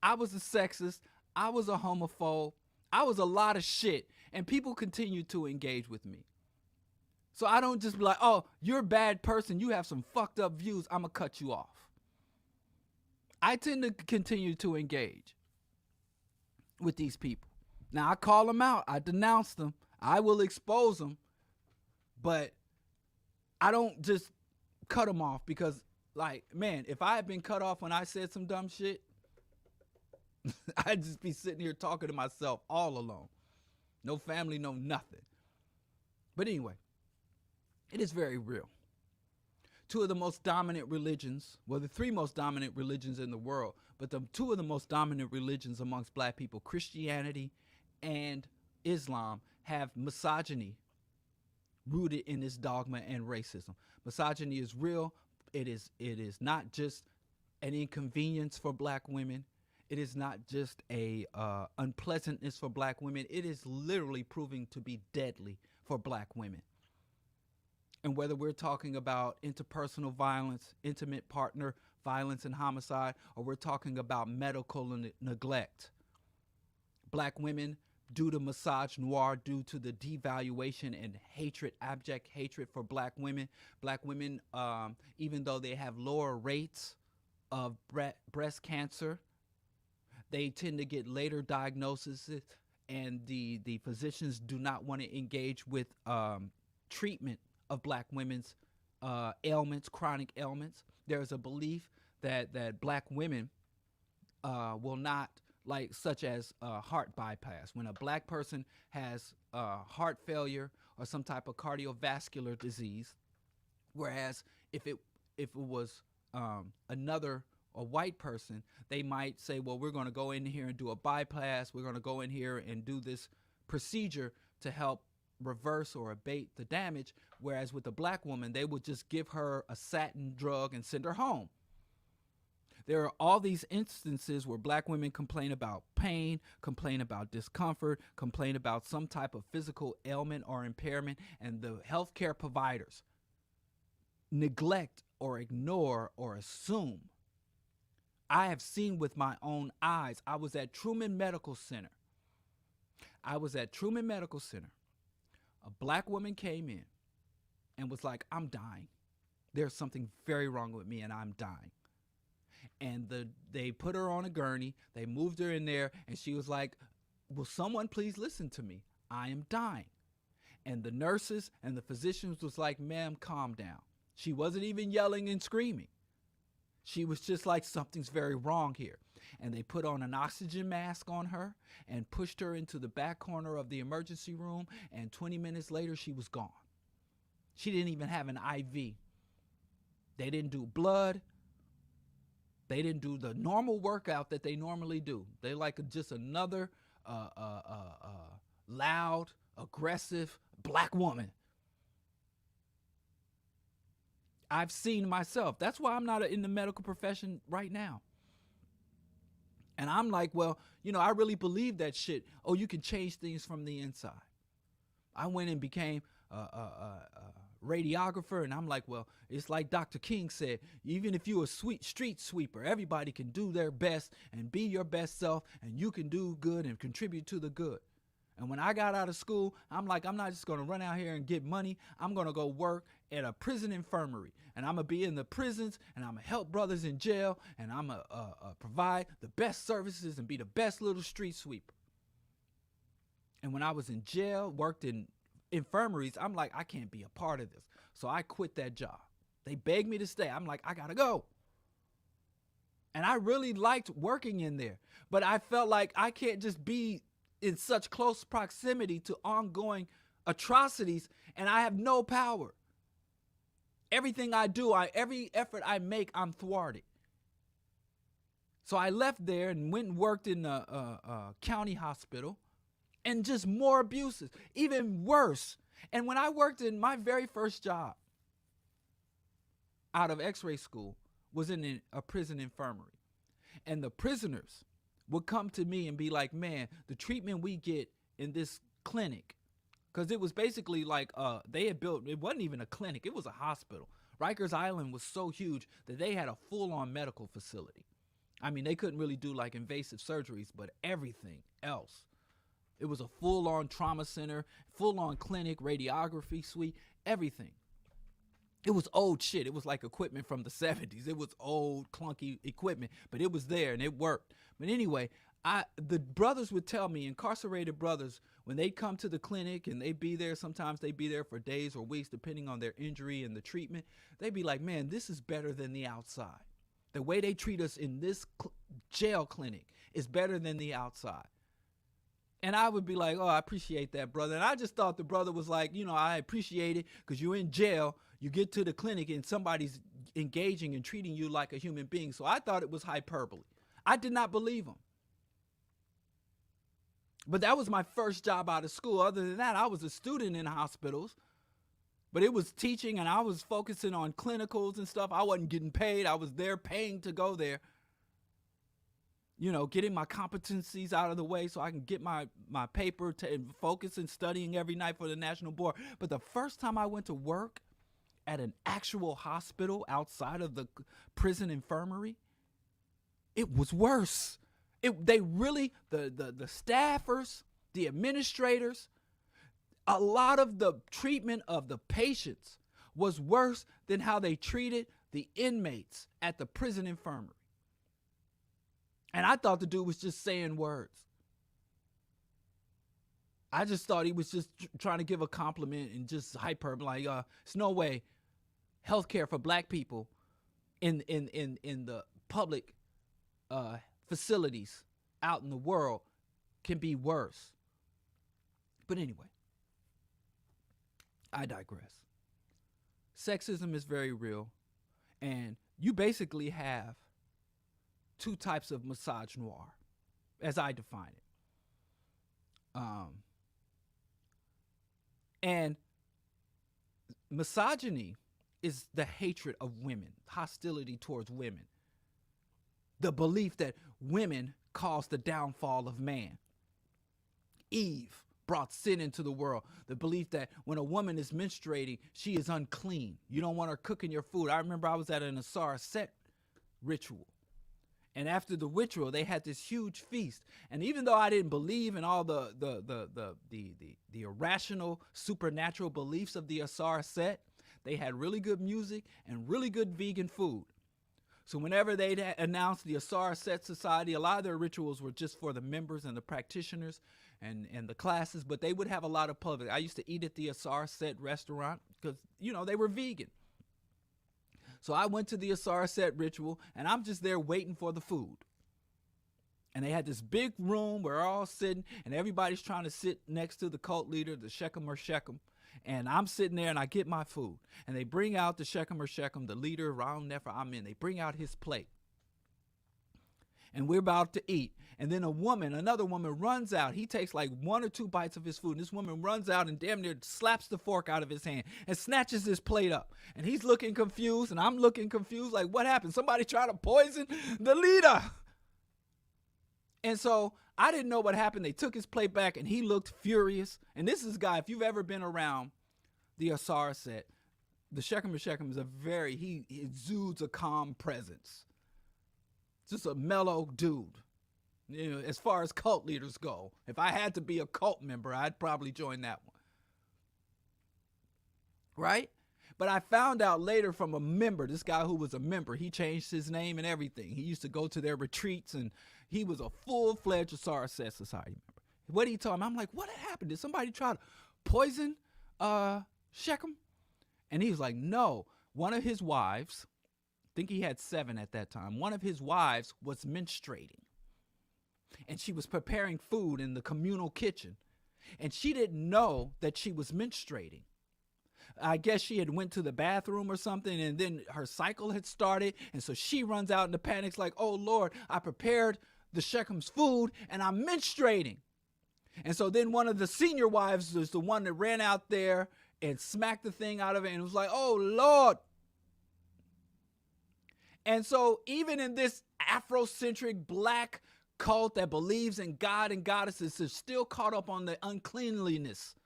I was a sexist. I was a homophobe. I was a lot of shit. And people continue to engage with me. So I don't just be like, oh, you're a bad person. You have some fucked up views. I'm going to cut you off. I tend to continue to engage with these people. Now, I call them out. I denounce them. I will expose them. But I don't just cut them off because, like, man, if I had been cut off when I said some dumb shit, I'd just be sitting here talking to myself all alone. No family, no nothing. But anyway, it is very real. Two of the most dominant religions, well, the three most dominant religions in the world, but the two of the most dominant religions amongst black people, Christianity and Islam, have misogyny rooted in this dogma and racism. Misogyny is real. It is not just an inconvenience for black women. It is not just a unpleasantness for black women. It is literally proving to be deadly for black women. And whether we're talking about interpersonal violence, intimate partner violence and homicide, or we're talking about medical neglect, black women due to misogynoir, due to the devaluation and hatred, abject hatred for black women. Black women, even though they have lower rates of breast cancer, they tend to get later diagnoses, and the physicians do not want to engage with treatment of black women's ailments, chronic ailments. There's a belief that black women will not, like, such as heart bypass. When a black person has heart failure or some type of cardiovascular disease, whereas if it was a white person, they might say, well, we're going to go in here and do a bypass. We're going to go in here and do this procedure to help reverse or abate the damage. Whereas with a black woman, they would just give her a satin drug and send her home. There are all these instances where black women complain about pain, complain about discomfort, complain about some type of physical ailment or impairment, and the healthcare providers neglect or ignore or assume. I have seen with my own eyes. I was at Truman Medical Center. A black woman came in and was like, I'm dying. There's something very wrong with me and I'm dying. And they put her on a gurney. They moved her in there and she was like, will someone please listen to me? I am dying. And the nurses and the physicians was like, ma'am, calm down. She wasn't even yelling and screaming. She was just like, something's very wrong here. And they put on an oxygen mask on her and pushed her into the back corner of the emergency room. And 20 minutes later, she was gone. She didn't even have an IV. They didn't do blood. They didn't do the normal workout that they normally do. They like just another loud, aggressive black woman. I've seen myself. That's why I'm not in the medical profession right now. And I'm like, well, I really believe that shit. Oh, you can change things from the inside. I went and became a radiographer, and I'm like, well, it's like Dr. King said, even if you're a street sweeper, everybody can do their best and be your best self, and you can do good and contribute to the good. And when I got out of school, I'm like, I'm not just going to run out here and get money. I'm going to go work at a prison infirmary. And I'm going to be in the prisons, and I'm going to help brothers in jail, and I'm going to provide the best services and be the best little street sweeper. And when I was in jail, worked in infirmaries, I'm like, I can't be a part of this. So I quit that job. They begged me to stay. I'm like, I got to go. And I really liked working in there. But I felt like I can't just be in such close proximity to ongoing atrocities, and I have no power. Everything I do, every effort I make, I'm thwarted. So I left there and went and worked in a county hospital, and just more abuses, even worse. And when I worked in my very first job out of x-ray school was in a prison infirmary. And the prisoners would come to me and be like, man, the treatment we get in this clinic, because it was basically like they had built, it wasn't even a clinic, it was a hospital. Rikers Island was so huge that they had a full-on medical facility. I mean, they couldn't really do like invasive surgeries, but everything else. It was a full-on trauma center, full-on clinic, radiography suite, everything. It was old shit. It was like equipment from the 70s. It was old, clunky equipment, but it was there and it worked. But anyway, the brothers would tell me, incarcerated brothers, when they come to the clinic and they be there, sometimes they be there for days or weeks, depending on their injury and the treatment, they'd be like, man, this is better than the outside. The way they treat us in this jail clinic is better than the outside. And I would be like, oh, I appreciate that, brother. And I just thought the brother was like, I appreciate it because you're in jail. You get to the clinic and somebody's engaging and treating you like a human being. So I thought it was hyperbole. I did not believe him. But that was my first job out of school. Other than that, I was a student in hospitals. But it was teaching and I was focusing on clinicals and stuff. I wasn't getting paid. I was there paying to go there. Getting my competencies out of the way so I can get my paper to focus and studying every night for the national board. But the first time I went to work at an actual hospital outside of the prison infirmary, it was worse. The staffers the administrators, a lot of the treatment of the patients was worse than how they treated the inmates at the prison infirmary. And I thought the dude was just saying words. I just thought he was just trying to give a compliment and just hyperbole. Like, it's no way healthcare for black people in the public facilities out in the world can be worse. But anyway, I digress. Sexism is very real, and you basically have two types of misogynoir, as I define it. And misogyny is the hatred of women, hostility towards women, the belief that women caused the downfall of man. Eve brought sin into the world, the belief that when a woman is menstruating, she is unclean. You don't want her cooking your food. I remember I was at an Asara Set ritual. And after the ritual, they had this huge feast. And even though I didn't believe in all the irrational, supernatural beliefs of the Asara Set, they had really good music and really good vegan food. So whenever they'd announced the Asara Set Society, a lot of their rituals were just for the members and the practitioners and the classes, but they would have a lot of public. I used to eat at the Asara Set restaurant because, they were vegan. So I went to the Asara Set ritual, and I'm just there waiting for the food. And they had this big room where we're all sitting, and everybody's trying to sit next to the cult leader, the Shechem or Shechem. And I'm sitting there, and I get my food. And they bring out the Shechem or Shechem, the leader, Ron Nefer Amen. They bring out his plate. And we're about to eat. And then another woman runs out. He takes like 1 or 2 bites of his food. And this woman runs out and damn near slaps the fork out of his hand and snatches his plate up. And he's looking confused and I'm looking confused. Like, what happened? Somebody tried to poison the leader. And so I didn't know what happened. They took his plate back and he looked furious. And this is a guy, if you've ever been around the Asara Set, the Shechem is he exudes a calm presence. Just a mellow dude. As far as cult leaders go, if I had to be a cult member, I'd probably join that one. Right? But I found out later from a member, this guy who was a member, he changed his name and everything. He used to go to their retreats and he was a full-fledged Asara Set Society member. What he told me, I'm like, what happened? Did somebody try to poison Shechem? And he was like, no. One of his wives, I think he had 7 at that time, one of his wives was menstruating. And she was preparing food in the communal kitchen. And she didn't know that she was menstruating. I guess she had went to the bathroom or something, and then her cycle had started. And so she runs out into panic like, oh, Lord, I prepared the Shechem's food, and I'm menstruating. And so then one of the senior wives was the one that ran out there and smacked the thing out of it and was like, oh, Lord. And so even in this Afrocentric black cult that believes in God and goddesses is still caught up on the uncleanliness,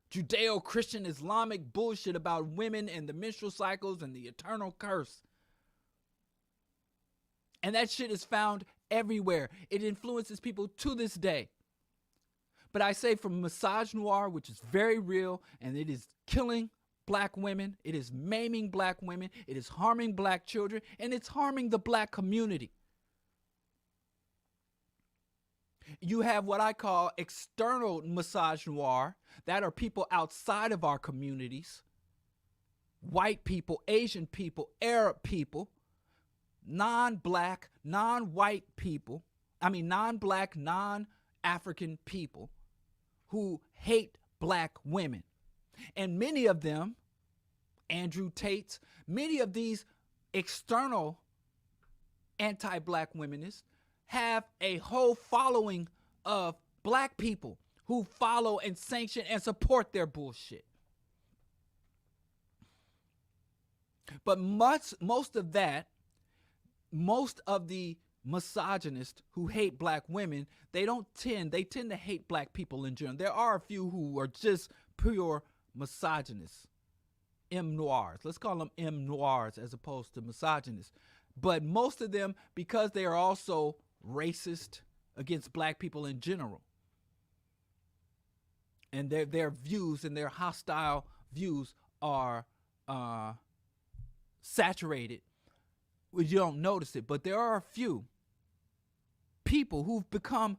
Judeo-Christian Islamic bullshit about women and the menstrual cycles and the eternal curse. And that shit is found everywhere. It influences people to this day. But I say from misogynoir, which is very real, and it is killing black women, it is maiming black women, it is harming black children, and it's harming the black community. You have what I call external misogynoir, that are people outside of our communities, white people, Asian people, Arab people, non-black, non-white people, non-black, non-African people who hate black women. And many of them, Andrew Tate's, many of these external anti-black womenists have a whole following of black people who follow and sanction and support their bullshit. But most of the misogynists who hate black women, they tend to hate black people in general. There are a few who are just pure misogynists, M noirs. Let's call them M noirs as opposed to misogynists. But most of them, because they are also racist against black people in general, and their views and their hostile views are saturated. You don't notice it, but there are a few people who've become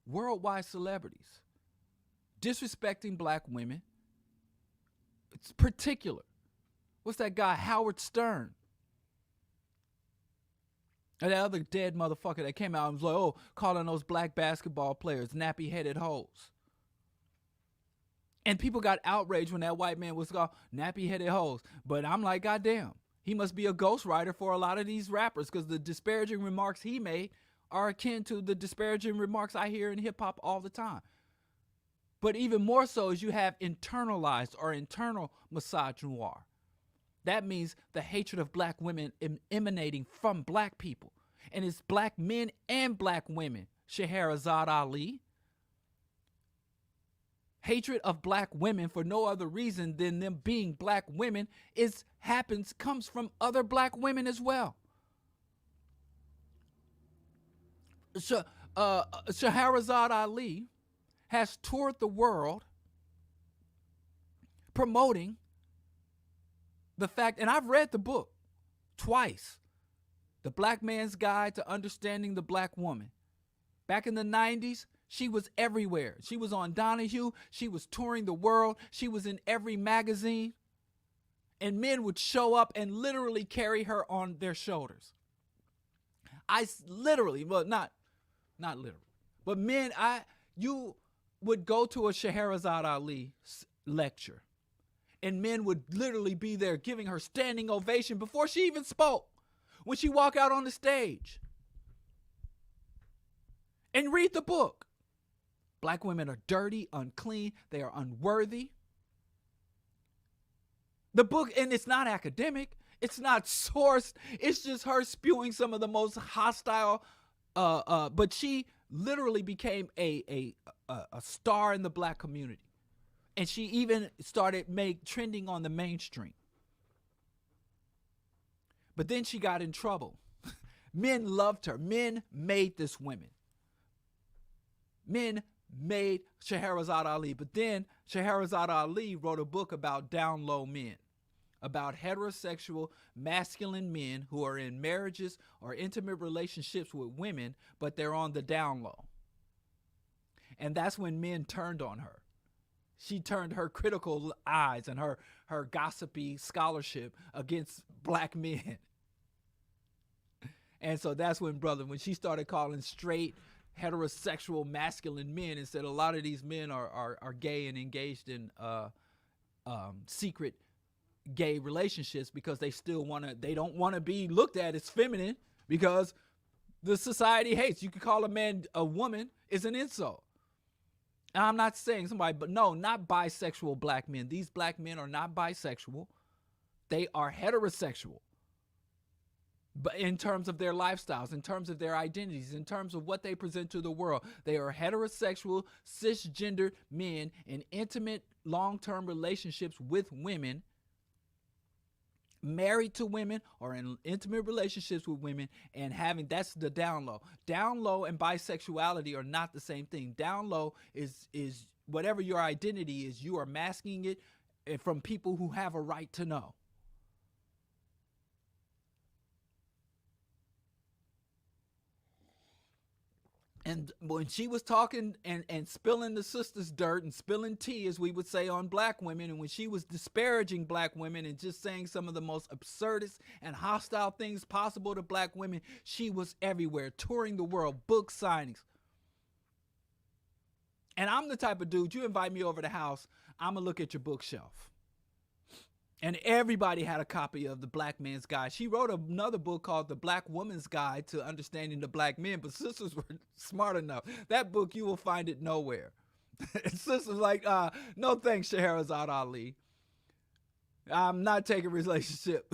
worldwide celebrities disrespecting black women. It's particular. What's that guy, Howard Stern? And that other dead motherfucker that came out and was like, oh, calling those black basketball players nappy-headed hoes. And people got outraged when that white man was called nappy-headed hoes. But I'm like, goddamn, he must be a ghostwriter for a lot of these rappers, because the disparaging remarks he made are akin to the disparaging remarks I hear in hip-hop all the time. But even more so is you have internalized or internal misogynoir. That means the hatred of black women emanating from black people. And it's black men and black women. Scheherazade Ali. Hatred of black women for no other reason than them being black women comes from other black women as well. Scheherazade Ali has toured the world promoting the fact, and I've read the book twice, The Black Man's Guide to Understanding the Black Woman. Back in the 90s, she was everywhere. She was on Donahue. She was touring the world. She was in every magazine. And men would show up and literally carry her on their shoulders. Not literally, but you would go to a Scheherazade Ali lecture, and men would literally be there giving her standing ovation before she even spoke, when she walked out on the stage. And read the book. Black women are dirty, unclean, they are unworthy. The book, and it's not academic, it's not sourced, it's just her spewing some of the most hostile, but she literally became a star in the black community. And she even started trending on the mainstream. But then she got in trouble. Men loved her. Men made this woman. Men made Scheherazade Ali. But then Scheherazade Ali wrote a book about down low men, about heterosexual masculine men who are in marriages or intimate relationships with women, but they're on the down low. And that's when men turned on her. She turned her critical eyes and her gossipy scholarship against black men. And so that's when she started calling straight heterosexual masculine men, and said a lot of these men are gay and engaged in secret gay relationships because they don't want to be looked at as feminine, because the society hates. You can call a man a woman is an insult. And I'm not saying somebody, but no, not bisexual black men. These black men are not bisexual. They are heterosexual. But in terms of their lifestyles, in terms of their identities, in terms of what they present to the world, they are heterosexual, cisgendered men in intimate, long-term relationships with women, married to women or in intimate relationships with women, and that's the down low. Down low and bisexuality are not the same thing. Down low is whatever your identity is, you are masking it from people who have a right to know. And when she was talking and spilling the sisters' dirt and spilling tea, as we would say, on black women, and when she was disparaging black women and just saying some of the most absurdist and hostile things possible to black women, she was everywhere, touring the world, book signings. And I'm the type of dude, you invite me over to the house, I'm going to look at your bookshelf. And everybody had a copy of The Black Man's Guide. She wrote another book called The Black Woman's Guide to Understanding the Black Men, but sisters were smart enough. That book, you will find it nowhere. And sisters like, no thanks, Scheherazade Ali. I'm not taking relationship.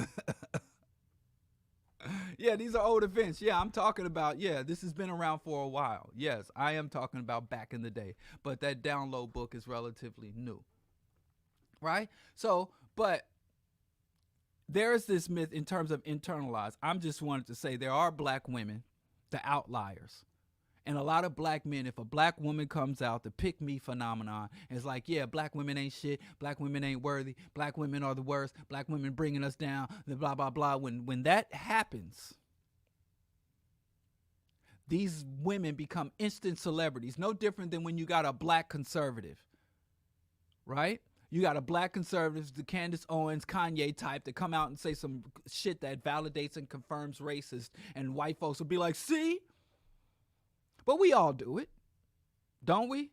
Yeah, these are old events. Yeah, I'm talking about, this has been around for a while. Yes, I am talking about back in the day. But that download book is relatively new. Right? So, but there is this myth in terms of internalized. I'm just wanted to say there are black women, the outliers. And a lot of black men, if a black woman comes out, the pick me phenomenon is like, yeah, black women ain't shit. Black women ain't worthy. Black women are the worst. Black women bringing us down. The blah, blah, blah. When that happens, these women become instant celebrities. No different than when you got a black conservative, right? You got a black conservative, the Candace Owens, Kanye type, that come out and say some shit that validates and confirms racist. And white folks will be like, see? But we all do it, don't we?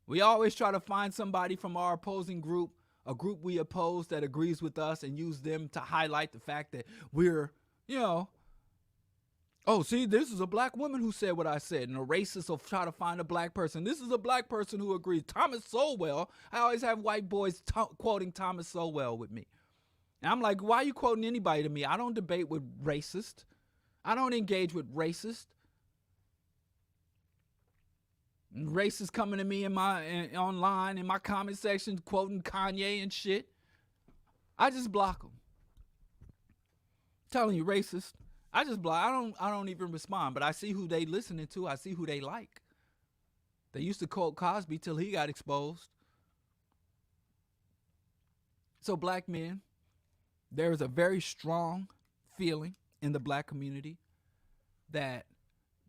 We always try to find somebody from our opposing group, a group we oppose that agrees with us, and use them to highlight the fact that we're, oh, see, this is a black woman who said what I said. And a racist will try to find a black person. This is a black person who agrees. Thomas Sowell. I always have white boys quoting Thomas Sowell with me. And I'm like, why are you quoting anybody to me? I don't debate with racist. I don't engage with racist. Racists coming to me online in my comment section quoting Kanye and shit. I just block them. Telling you, racist. I just block. I don't even respond. But I see who they listening to. I see who they like. They used to quote Cosby till he got exposed. So black men, there is a very strong feeling in the black community that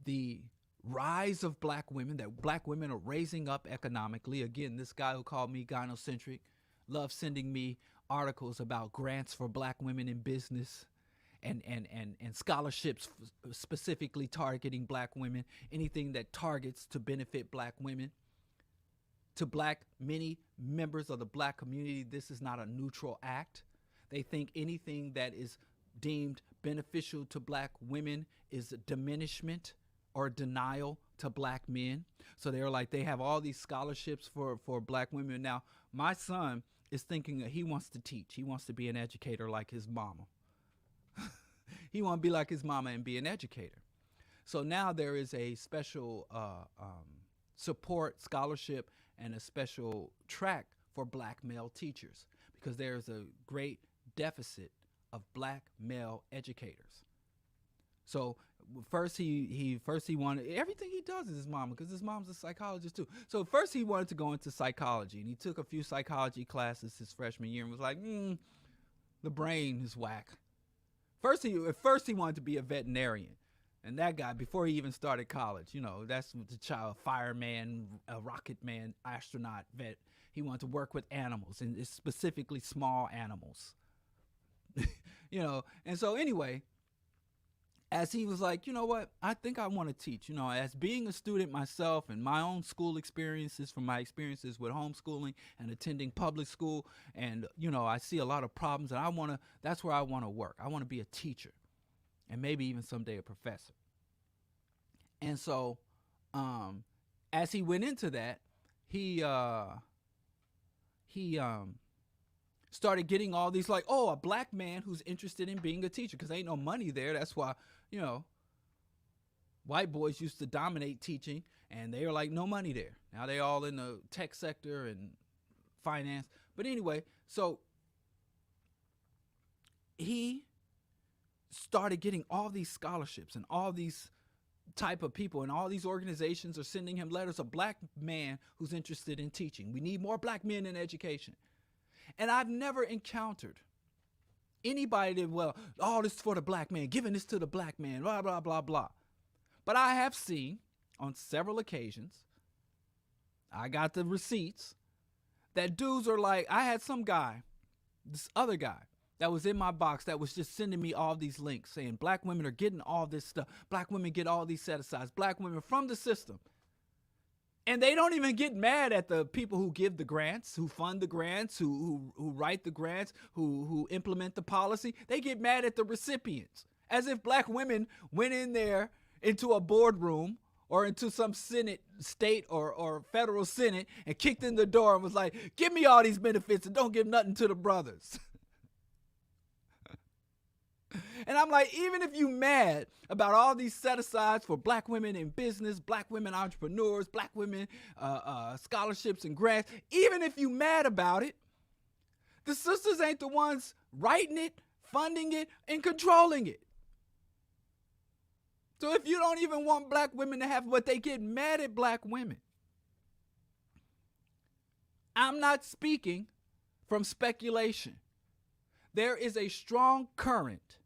the rise of black women, that black women are raising up economically. Again, this guy who called me gynocentric loves sending me articles about grants for black women in business and scholarships specifically targeting black women, anything that targets to benefit black women. To many members of the black community, this is not a neutral act. They think anything that is deemed beneficial to black women is a diminishment or denial to black men. So they're like, they have all these scholarships for black women. Now, my son is thinking that he wants to teach. He wants to be an educator like his mama. He wants to be like his mama and be an educator. So now there is a special support scholarship and a special track for black male teachers because there's a great deficit of black male educators. So first he wanted, everything he does is his mama, because his mom's a psychologist too. So first he wanted to go into psychology, and he took a few psychology classes his freshman year and was like, the brain is whack. First he wanted to be a veterinarian. And that guy, before he even started college, that's the child, fireman, a rocket man, astronaut, vet. He wanted to work with animals, and specifically small animals. And so anyway, as he was like, you know what, I think I want to teach, as being a student myself and my own school experiences, from my experiences with homeschooling and attending public school. And, I see a lot of problems, and that's where I want to work. I want to be a teacher and maybe even someday a professor. And so, as he went into that, he started getting all these like, a black man who's interested in being a teacher, because ain't no money there. That's why, white boys used to dominate teaching, and they were like, no money there. Now they all in the tech sector and finance. But anyway, so he started getting all these scholarships and all these type of people, and all these organizations are sending him letters, a black man who's interested in teaching. We need more black men in education. And I've never encountered anybody that, this is for the black man, giving this to the black man, blah, blah, blah, blah. But I have seen on several occasions, I got the receipts, that dudes are like, I had some guy, this other guy, that was in my box that was just sending me all these links saying black women are getting all this stuff. Black women get all these set-asides. Black women from the system. And they don't even get mad at the people who give the grants, who fund the grants, who write the grants, who implement the policy. They get mad at the recipients, as if black women went in there into a boardroom or into some Senate, state or federal Senate, and kicked in the door and was like, give me all these benefits and don't give nothing to the brothers. And I'm like, even if you mad about all these set-asides for black women in business, black women entrepreneurs, black women scholarships and grants, even if you mad about it, the sisters ain't the ones writing it, funding it, and controlling it. So if you don't even want black women to have what, they get mad at black women. I'm not speaking from speculation. There is a strong current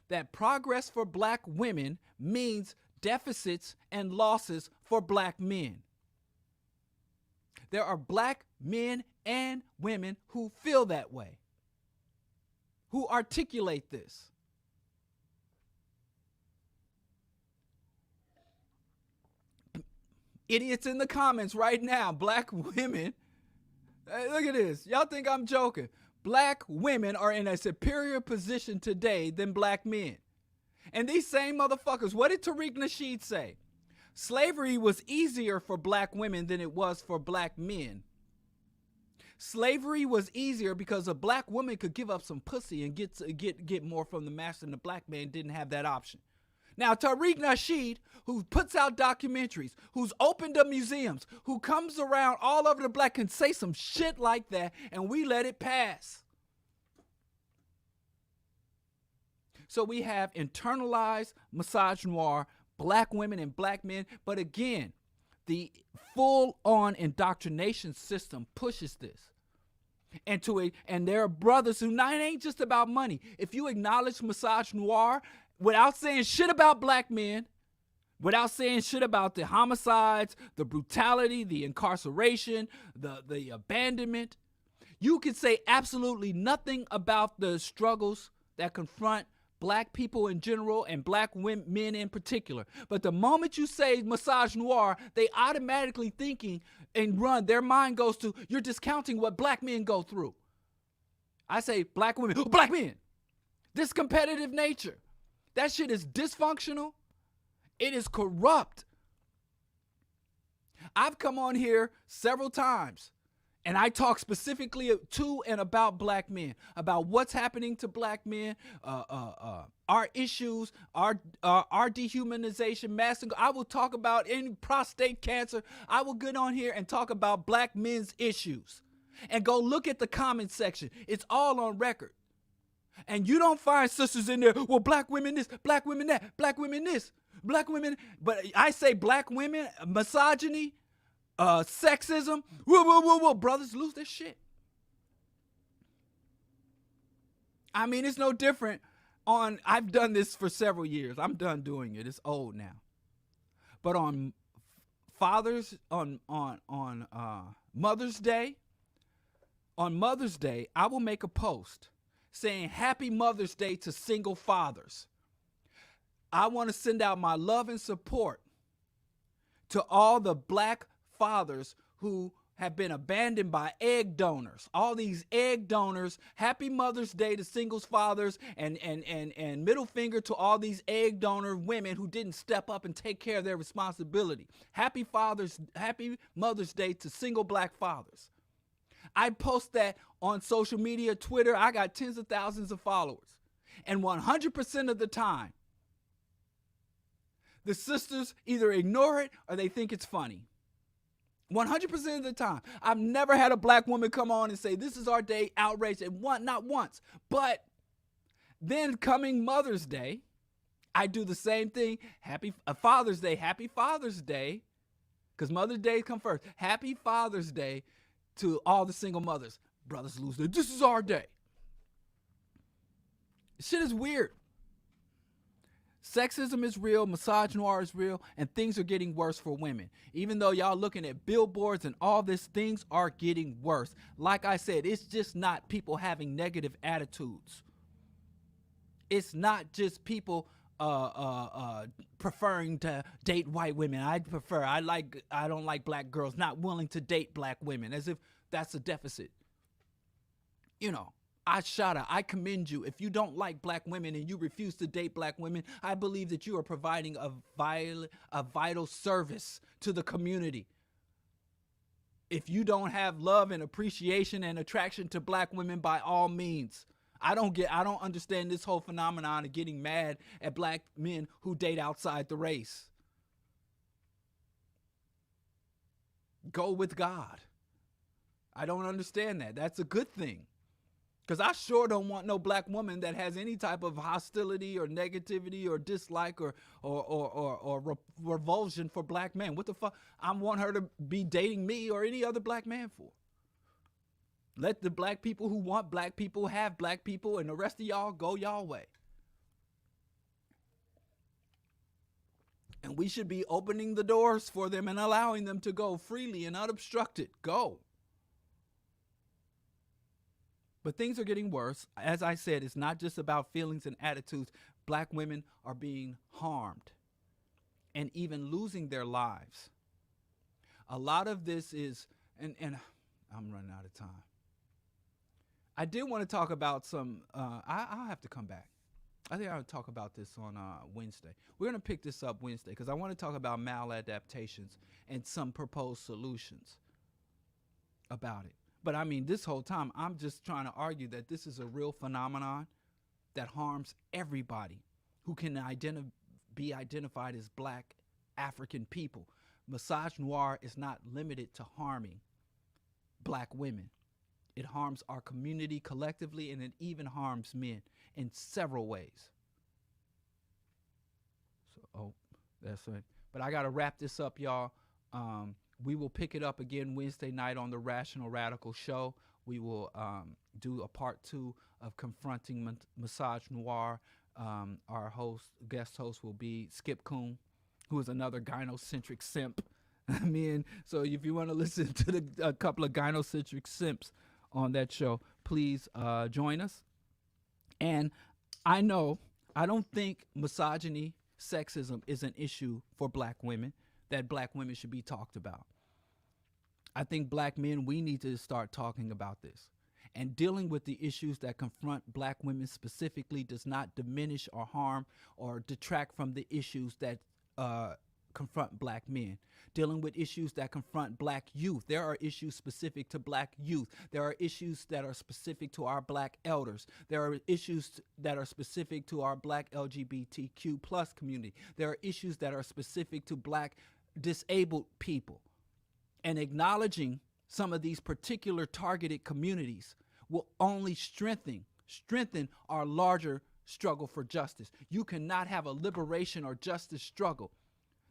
that progress for black women means deficits and losses for black men. There are black men and women who feel that way, who articulate this. Idiots in the comments right now, black women, hey, look at this. Y'all think I'm joking. Black women are in a superior position today than black men. And these same motherfuckers, what did Tariq Nasheed say? Slavery was easier for black women than it was for black men. Slavery was easier because a black woman could give up some pussy and get more from the master, and the black man didn't have that option. Now, Tariq Nasheed, who puts out documentaries, who's opened up museums, who comes around all over the black, can say some shit like that, and we let it pass. So we have internalized misogynoir, black women and black men. But again, the full-on indoctrination system pushes this. And there are brothers who, now it ain't just about money. If you acknowledge misogynoir, without saying shit about black men, without saying shit about the homicides, the brutality, the incarceration, the abandonment, you can say absolutely nothing about the struggles that confront black people in general and black men in particular. But the moment you say misogynoir, they automatically thinking and run, their mind goes to, you're discounting what black men go through. I say black women, black men. This competitive nature. That shit is dysfunctional. It is corrupt. I've come on here several times and I talk specifically to and about black men, about what's happening to black men, our issues, our dehumanization, massing. I will talk about any prostate cancer. I will get on here and talk about black men's issues. And go look at the comment section. It's all on record. And you don't find sisters in there, well, black women this, black women that, black women this, black women. But I say black women, misogyny, sexism. Whoa. Brothers lose their shit. I mean, it's no different I've done this for several years. I'm done doing it. It's old now. But on Mother's Day, I will make a post saying Happy Mother's Day to single fathers. I want to send out my love and support to all the black fathers who have been abandoned by egg donors. All these egg donors, Happy Mother's Day to singles fathers, and middle finger to all these egg donor women who didn't step up and take care of their responsibility. Happy Mother's Day to single black fathers. I post that on social media, Twitter. I got tens of thousands of followers. And 100% of the time, the sisters either ignore it or they think it's funny. 100% of the time. I've never had a black woman come on and say, this is our day, outraged, and not once. But then coming Mother's Day, I do the same thing. Happy Father's Day, because Mother's Day come first. Happy Father's Day to all the single mothers. Brothers lose their, this is our day. Shit is weird. Sexism is real, misogynoir is real, and things are getting worse for women. Even though y'all looking at billboards and all this, things are getting worse. Like I said, it's just not people having negative attitudes. It's not just people preferring to date white women. I don't like black girls, not willing to date black women, as if that's a deficit. You know, I commend you. If you don't like black women and you refuse to date black women, I believe that you are providing a vital service to the community. If you don't have love and appreciation and attraction to black women, by all means. I don't understand this whole phenomenon of getting mad at black men who date outside the race. Go with God. I don't understand that. That's a good thing. Because I sure don't want no black woman that has any type of hostility or negativity or dislike or revulsion for black men. What the fuck? I want her to be dating me or any other black man for. Let the black people who want black people have black people, and the rest of y'all go y'all way. And we should be opening the doors for them and allowing them to go freely and unobstructed. Go. But things are getting worse. As I said, it's not just about feelings and attitudes. Black women are being harmed and even losing their lives. A lot of this is, and I'm running out of time. I did want to talk about some, I'll have to come back. I think I'll talk about this on Wednesday. We're going to pick this up Wednesday because I want to talk about maladaptations and some proposed solutions about it. But I mean, this whole time, I'm just trying to argue that this is a real phenomenon that harms everybody who can be identified as black African people. Misogynoir is not limited to harming black women. It harms our community collectively, and it even harms men in several ways. So, that's right. But I got to wrap this up, y'all. We will pick it up again Wednesday night on the Rational Radical Show. We will do a part 2 of Confronting Misogynoir. Our guest host will be Skip Coon, who is another gynocentric simp. So if you want to listen to a couple of gynocentric simps on that show, please join us. And I don't think misogyny, sexism is an issue for black women that black women should be talked about. I think black men, we need to start talking about this. And dealing with the issues that confront black women specifically does not diminish or harm or detract from the issues that confront black men. Dealing with issues that confront black youth. There are issues specific to black youth. There are issues that are specific to our black elders. There are issues that are specific to our black LGBTQ plus community. There are issues that are specific to black disabled people. And acknowledging some of these particular targeted communities will only strengthen our larger struggle for justice. You cannot have a liberation or justice struggle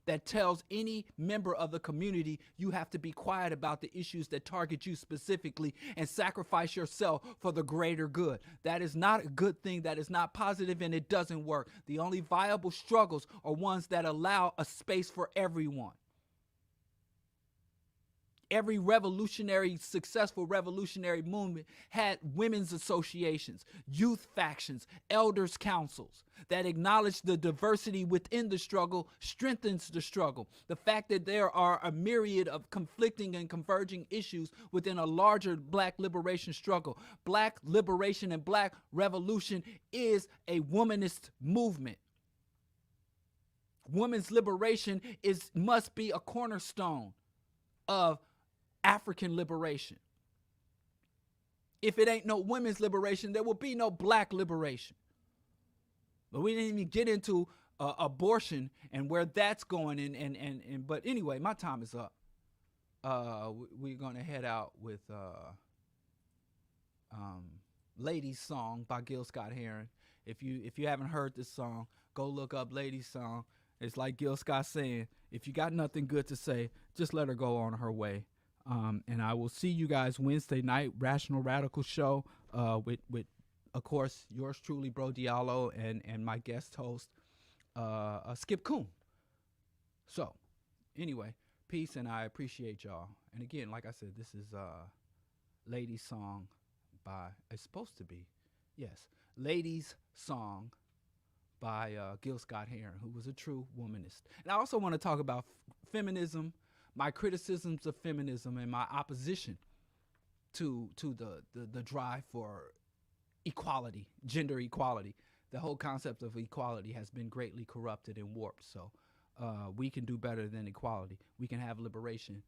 that tells any member of the community you have to be quiet about the issues that target you specifically and sacrifice yourself for the greater good. That is not a good thing. That is not positive, and it doesn't work. The only viable struggles are ones that allow a space for everyone. Every successful revolutionary movement had women's associations, youth factions, elders councils that acknowledge the diversity within the struggle strengthens the struggle. The fact that there are a myriad of conflicting and converging issues within a larger black liberation struggle. Black liberation and black revolution is a womanist movement. Women's liberation must be a cornerstone of African liberation. If it ain't no women's liberation, there will be no black liberation. But we didn't even get into abortion and where that's going. But anyway, my time is up. We're gonna head out with "Ladies Song" by Gil Scott-Heron. If you haven't heard this song, go look up "Ladies Song." It's like Gil Scott saying, if you got nothing good to say, just let her go on her way. And I will see you guys Wednesday night, Rational Radical Show, with of course, yours truly, BroDiallo, and my guest host, Skip Coon. So, anyway, peace, and I appreciate y'all. And again, like I said, this is Ladies Song by, it's supposed to be, yes, Ladies Song by Gil Scott-Heron, who was a true womanist. And I also want to talk about feminism, my criticisms of feminism, and my opposition to the drive for equality, gender equality. The whole concept of equality has been greatly corrupted and warped. So we can do better than equality. We can have liberation.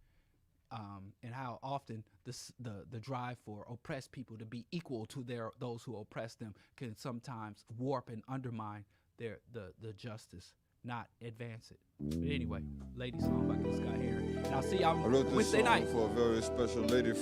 And how often the drive for oppressed people to be equal to those who oppress them can sometimes warp and undermine the justice, not advance it. But anyway, Ladies Song by Gil Scott-Heron. And I'll see y'all Wednesday night. For a very special lady